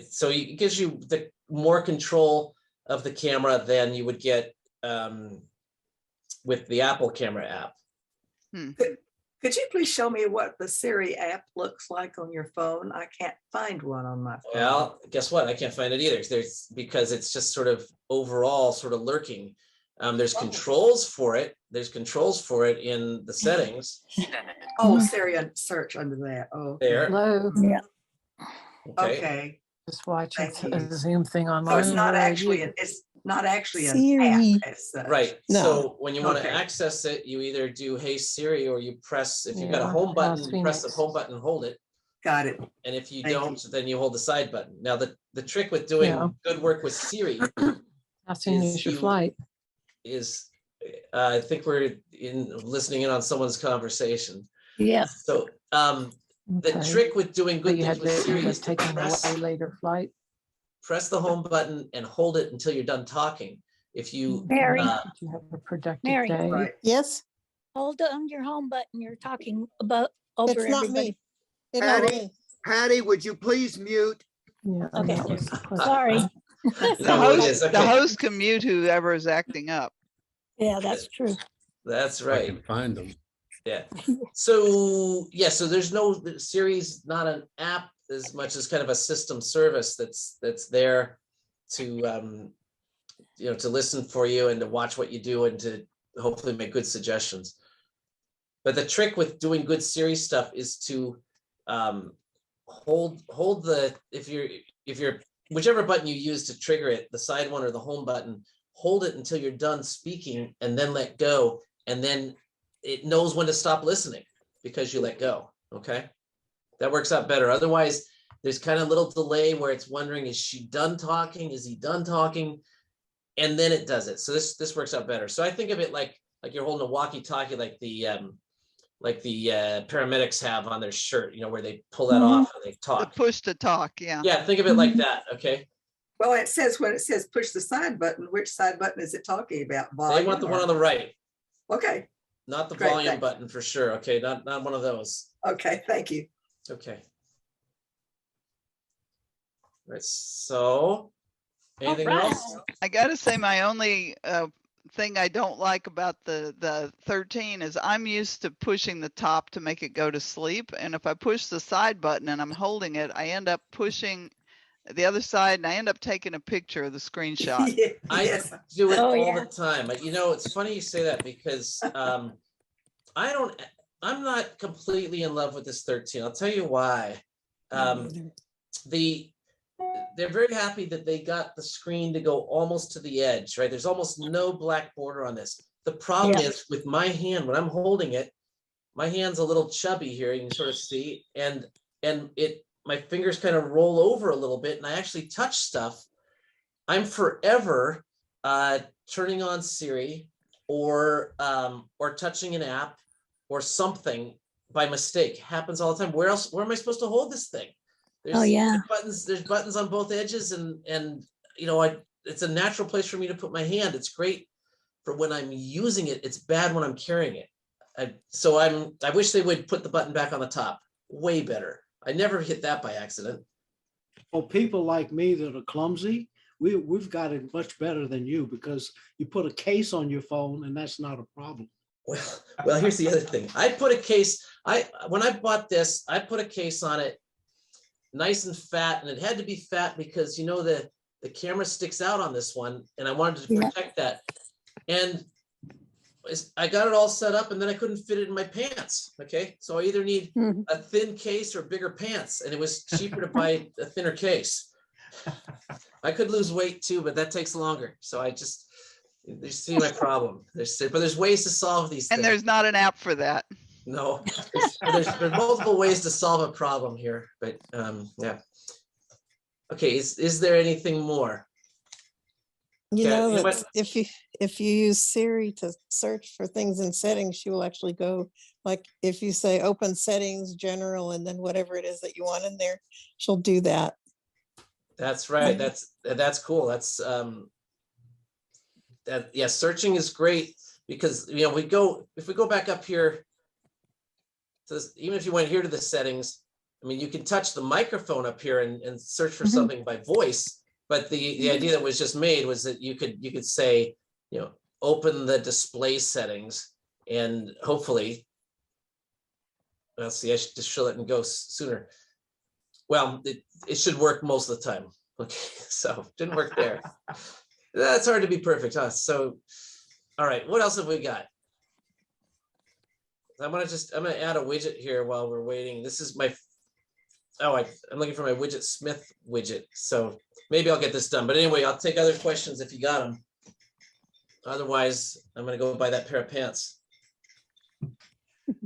So it gives you the more control of the camera than you would get with the Apple camera app. Could you please show me what the Siri app looks like on your phone? I can't find one on my phone. Well, guess what? I can't find it either. Because it's just sort of overall sort of lurking. There's controls for it. There's controls for it in the settings. Oh, Siri search under that. Oh, there. Hello. Yeah. Okay. Just watching Thank a you. Zoom thing on So my it's not actually an Siri. app as such. Right. No. So when you want to Okay. access it, you either do Hey Siri, or you press, if you've got a Yeah, home button, how's you press the Phoenix? home button and hold it. Got it. And if you Thank don't, then you hold the side button. Now, the trick with doing Yeah. good work with Siri How soon is is your you- flight? is, I think we're listening in on someone's conversation. Yeah. So the Okay. trick with doing So good you things had with Siri to is to take a press way later flight. the home button and hold it until you're done talking. If you Mary, did you have a productive Mary. day? Right. Yes, Hold on your home button. You're talking about over it's not everybody. me. It's not Patty, me. Patty, would you please mute? Yeah. Okay, that was the question. Sorry. The host can mute whoever is acting up. Yeah, that's true. That's I right. can find them. Yeah. So yeah, so there's no Siri's not an app as much as kind of a system service that's there to to listen for you and to watch what you do and to hopefully make good suggestions. But the trick with doing good Siri stuff is to hold the if you're whichever button you use to trigger it, the side one or the home button, hold it until you're done speaking and then let go. And then it knows when to stop listening because you let go. Okay. That works out better. Otherwise, there's kind of a little delay where it's wondering, is she done talking? Is he done talking? And then it does it. So this works out better. So I think of it like you're holding a walkie-talkie, like the paramedics have on their shirt, you know, where they pull that off and they The talk. push to talk, yeah. Yeah, think of it like that. Okay. Well, it says when it says push the side button, which side button is it talking about? They want the one on the right, Okay, not the Great, volume thanks. button for sure. Okay, not one of those. okay, thank you. Okay. All right. So, anything else? I gotta say, my only thing I don't like about the 13 is I'm used to pushing the top to make it go to sleep. And if I push the side button and I'm holding it, I end up pushing the other side and I end up taking a picture of the screenshot. I Yes. do it Oh, all yeah. the time. You know, it's funny you say that because I'm not completely in love with this 13. I'll tell you why. They're very happy that they got the screen to go almost to the edge, right? There's almost no black border on this. The problem Yeah. is with my hand, when I'm holding it, my hand's a little chubby here, you can sort of see, and my fingers kind of roll over a little bit and I actually touch stuff. I'm forever turning on Siri or touching an app or something by mistake. Happens all the time. Where am I supposed to hold this thing? There's buttons on both edges and you know, it's a natural place for me to put my hand. It's great for when I'm using it. It's bad when I'm carrying it. I wish they would put the button back on the top. Way better. I never hit that by accident. For people like me that are clumsy, we've got it much better than you because you put a case on your phone and that's not a problem. Well, here's the other thing. I put a case, when I bought this, I put a case on it nice and fat, and it had to be fat because, you know, the camera sticks out on this one and I wanted to protect that. And I got it all set up and then I couldn't fit it in my pants. Okay. So I either need a thin case or bigger pants, and it was cheaper to buy a thinner case. I could lose weight too, but that takes longer. So you see my problem. But there's ways to solve these things. And there's not an app for that. No, there's multiple ways to solve a problem here, but yeah. Okay, is there anything more? You Okay, know, you that if you use Siri to search for things in settings, she will actually go, like if you say open settings, general, and then whatever it is that you want in there, she'll do that. That's right. That's cool. That's yeah, searching is great because, you know, if we go back up here, so even if you went here to the settings, I mean, you can touch the microphone up here and search for something by voice. But the idea that was just made was that you could say, you know, open the display settings, and hopefully, let's see, I should just show it and go sooner. Well, it should work most of the time. Okay, so didn't work there. That's hard to be perfect, huh? So, all right, what else have we got? I'm gonna add a widget here while we're waiting. This is my, I'm looking for my widget Smith widget. So maybe I'll get this done. But anyway, I'll take other questions if you got them. Otherwise, I'm gonna go buy that pair of pants.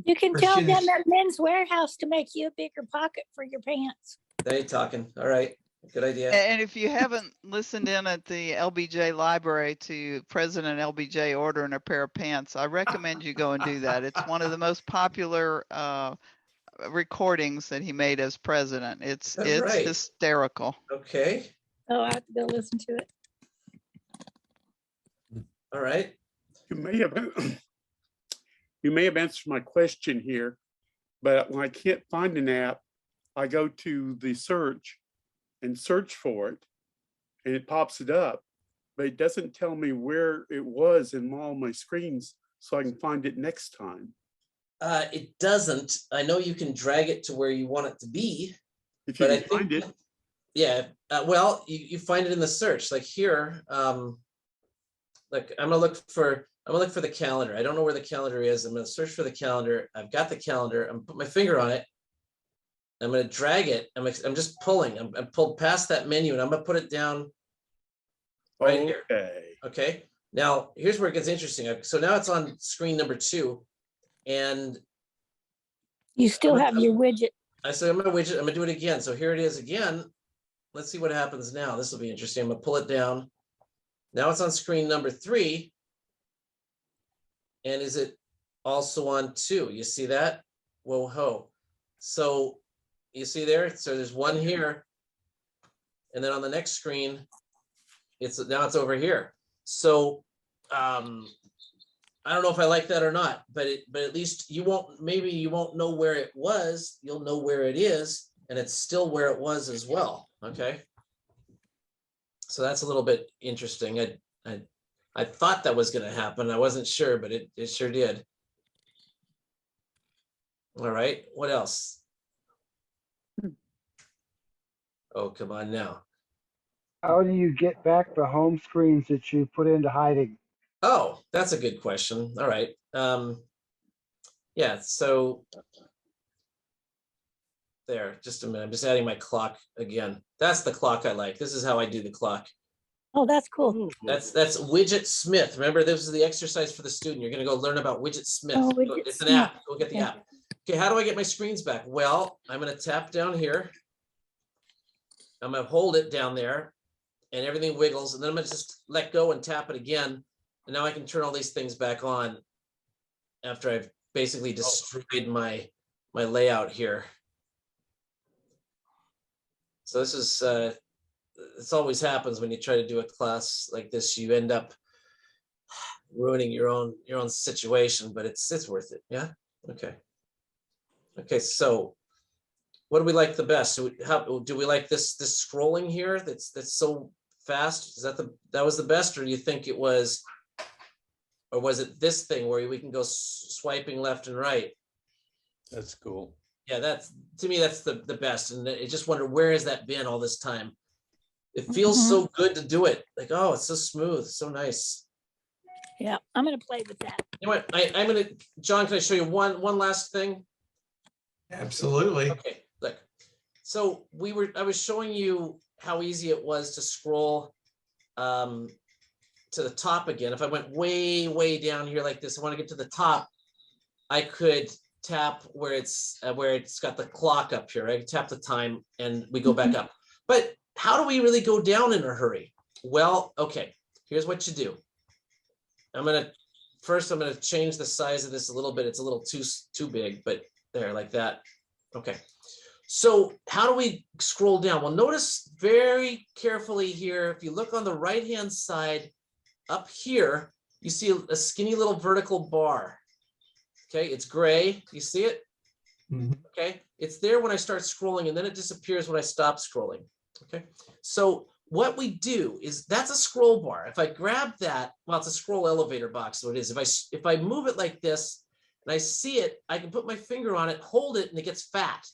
You can tell Christian them is- at Men's Warehouse to make you a bigger pocket for your pants. They talking. All right, good idea. And if you haven't listened in at the LBJ library to President LBJ ordering a pair of pants, I recommend you go and do that. It's one of the most popular recordings that he made as president. It's right. hysterical. Okay. Oh, I have to go listen to it. All right. You may have answered my question here, but when I can't find an app, I go to the search and search for it, and it pops it up, but it doesn't tell me where it was in all my screens so I can find it next time. It doesn't. I know you can drag it to where you want it to be. If you but can find it. Yeah. Well, you find it in the search. Like here, like I'm gonna look for the calendar. I don't know where the calendar is. I'm gonna search for the calendar. I've got the calendar. I'm gonna put my finger on it. I'm going to drag it. I'm just pulling. I'm pulled past that menu, and I'm going to put it down right here. Okay. Now here's where it gets interesting. So now it's on screen number 2, and You still have your widget. I said I'm going to widget. I'm going to do it again. So here it is again. Let's see what happens now. This will be interesting. I'm going to pull it down. Now it's on screen number 3. And is it also on 2? You see that? Whoa ho. So you see there? So there's one here. And then on the next screen, now it's over here. So I don't know if I like that or not, but at least you won't know where it was. You'll know where it is, and it's still where it was as well. Okay. So that's a little bit interesting. I thought that was going to happen. I wasn't sure, but it sure did. All right. What else? Oh, come on now. How do you get back the home screens that you put into hiding? Oh, that's a good question. All right. Yeah, so there, just a minute. I'm just adding my clock again. That's the clock I like. This is how I do the clock. Oh, that's cool. That's Widget Smith. Remember, this is the exercise for the student. You're going to go learn about Widget Smith. Oh, Widget It's an Smith. app. Go get the app. Okay, how do I get my screens back? Well, I'm going to tap down here. I'm going to hold it down there, and everything wiggles. And then I'm going to just let go and tap it again. And now I can turn all these things back on after I've basically destroyed my layout here. So this is this always happens when you try to do a class like this. You end up ruining your own situation, but it's worth it. Yeah. Okay. So what do we like the best? How do we like this scrolling here? That's so fast. Is that was the best, or do you think it was? Or was it this thing where we can go swiping left and right? That's cool. Yeah, to me, that's the best. And I just wonder, where has that been all this time? It feels so good to do it. Like, oh, it's so smooth, so nice. Yeah, I'm going to play with that. You know what? I'm going to, John, can I show you one last thing? Absolutely. Okay, look. So I was showing you how easy it was to scroll to the top again. If I went way down here like this, I want to get to the top, I could tap where it's got the clock up here. I can tap the time and we go back up. But how do we really go down in a hurry? Well, okay, here's what you do. I'm gonna change the size of this a little bit. It's a little too big, but there, like that. Okay. So how do we scroll down? Well, notice very carefully here, if you look on the right-hand side, up here, you see a skinny little vertical bar. Okay, it's gray. You see it? Mm-hmm. Okay, it's there when I start scrolling, and then it disappears when I stop scrolling. Okay, so what we do is, that's a scroll bar. If I grab that, well, it's a scroll elevator box, so it is. If I move it like this and I see it, I can put my finger on it, hold it, and it gets fat.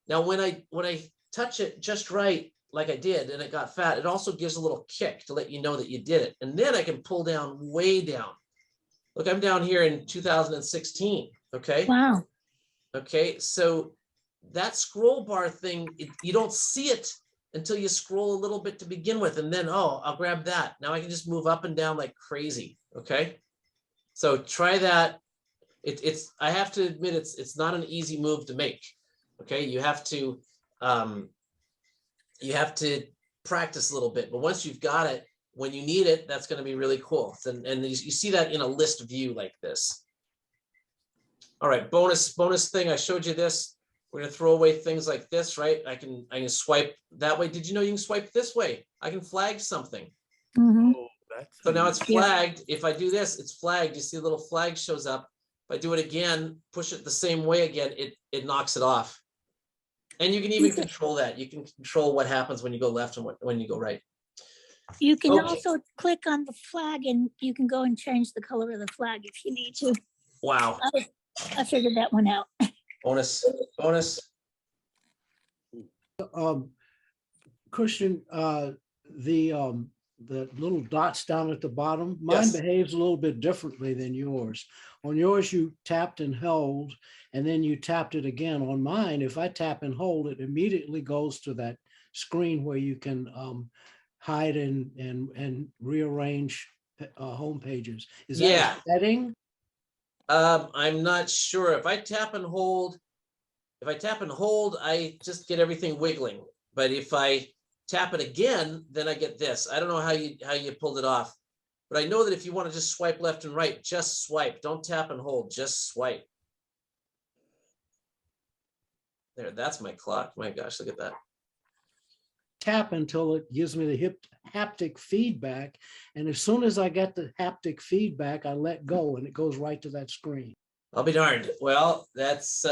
Now, when I touch it just right, like I did, and it got fat, it also gives a little kick to let you know that you did it. And then I can pull down way down. Look, I'm down here in 2016. Okay. Wow. Okay. So that scroll bar thing, you don't see it until you scroll a little bit to begin with. And then, oh, I'll grab that. Now I can just move up and down like crazy. Okay. So try that. I have to admit, it's not an easy move to make. Okay. You have to practice a little bit, but once you've got it, when you need it, that's going to be really cool. And you see that in a list view like this. All right, bonus thing. I showed you this. We're going to throw away things like this, right? I can swipe that way. Did you know you can swipe this way? I can flag something. So now it's flagged. If I do this, it's flagged. You see a little flag shows up. If I do it again, push it the same way again, it knocks it off. And you can even control that. You can control what happens when you go left and when you go right. You can also click on the flag and you can go and change the color of the flag if you need to. Wow. I figured that one out. Bonus. Christian, the the little dots down at the bottom. Mine Yes. behaves a little bit differently than yours. On yours, you tapped and held, and then you tapped it again. On mine, if I tap and hold, it immediately goes to that screen where you can hide and rearrange home pages. Is that Yeah. a setting? I'm not sure. If I tap and hold, I just get everything wiggling. But if I tap it again, then I get this. I don't know how you pulled it off, but I know that if you want to just swipe left and right, just swipe. Don't tap and hold, just swipe. There, that's my clock. My gosh, look at that. Tap until it gives me the haptic feedback. And as soon as I get the haptic feedback, I let go and it goes right to that screen. I'll be darned. Well, that's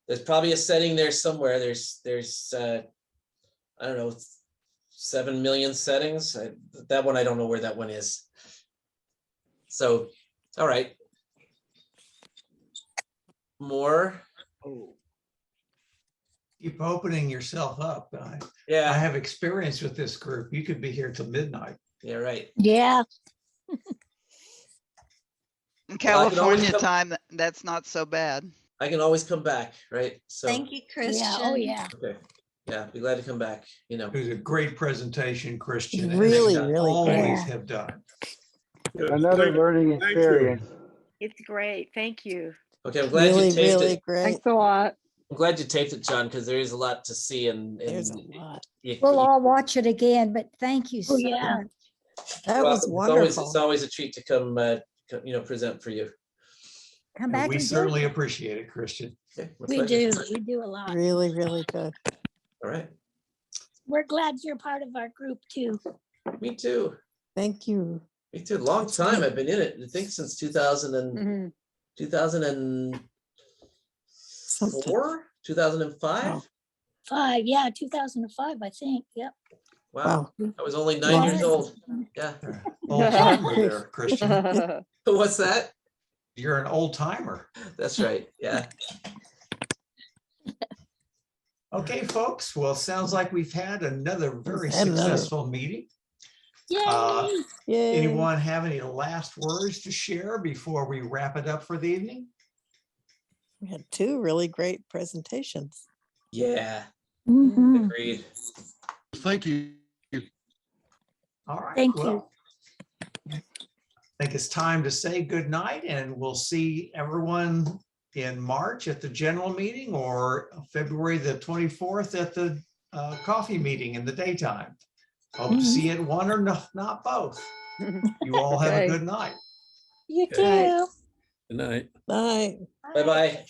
there's probably a setting there somewhere. There's I don't know, 7 million settings. That one, I don't know where that one is. So, all right. More. Oh. Keep opening yourself up. I Yeah. have experience with this group. You could be here till midnight. Yeah, right. Yeah. In Well, I can always California come- time, that's not so bad. I can always come back, right? So Yeah. Oh, yeah. okay. Yeah, be glad to come back, you know. It was a great presentation, Christian. as Really, you really always great. have done. Another learning Thank you. experience. It's great. Thank you. Okay, I'm glad Really, you taped really it. great. Thanks a lot. I'm glad you taped it, John, because there is a lot to see and There's a lot. We'll all watch it again, but thank you so yeah. much. That was It's wonderful. always a treat to come, present for you. Come And back we and certainly visit. appreciate it, Christian. Okay, my We pleasure. do. We do a lot. Really, really good. All right. We're glad you're part of our group too. Me too. Thank you. Me too. Long time I've been in it. I think since 2004, 2005. Wow. 2005, I think. Yep. Wow. Wow. I was only 9 years old. Yeah. Old timer there, Christian. What's that? You're an old timer. That's right. Yeah. Okay, folks. Well, sounds like we've had another very Had another. successful meeting. Yay. Yay. Anyone have any last words to share before we wrap it up for the evening? We had two really great presentations. Yeah. Mhm. Agreed. Thank you. All right. Thank well, I think it's time to say good night, and we'll see everyone in March at the general meeting or February the 24th at the coffee meeting in the daytime. Hope to see you at one or not both. You all have a Okay. good night. You Good night. too. Good night. Night. Bye-bye.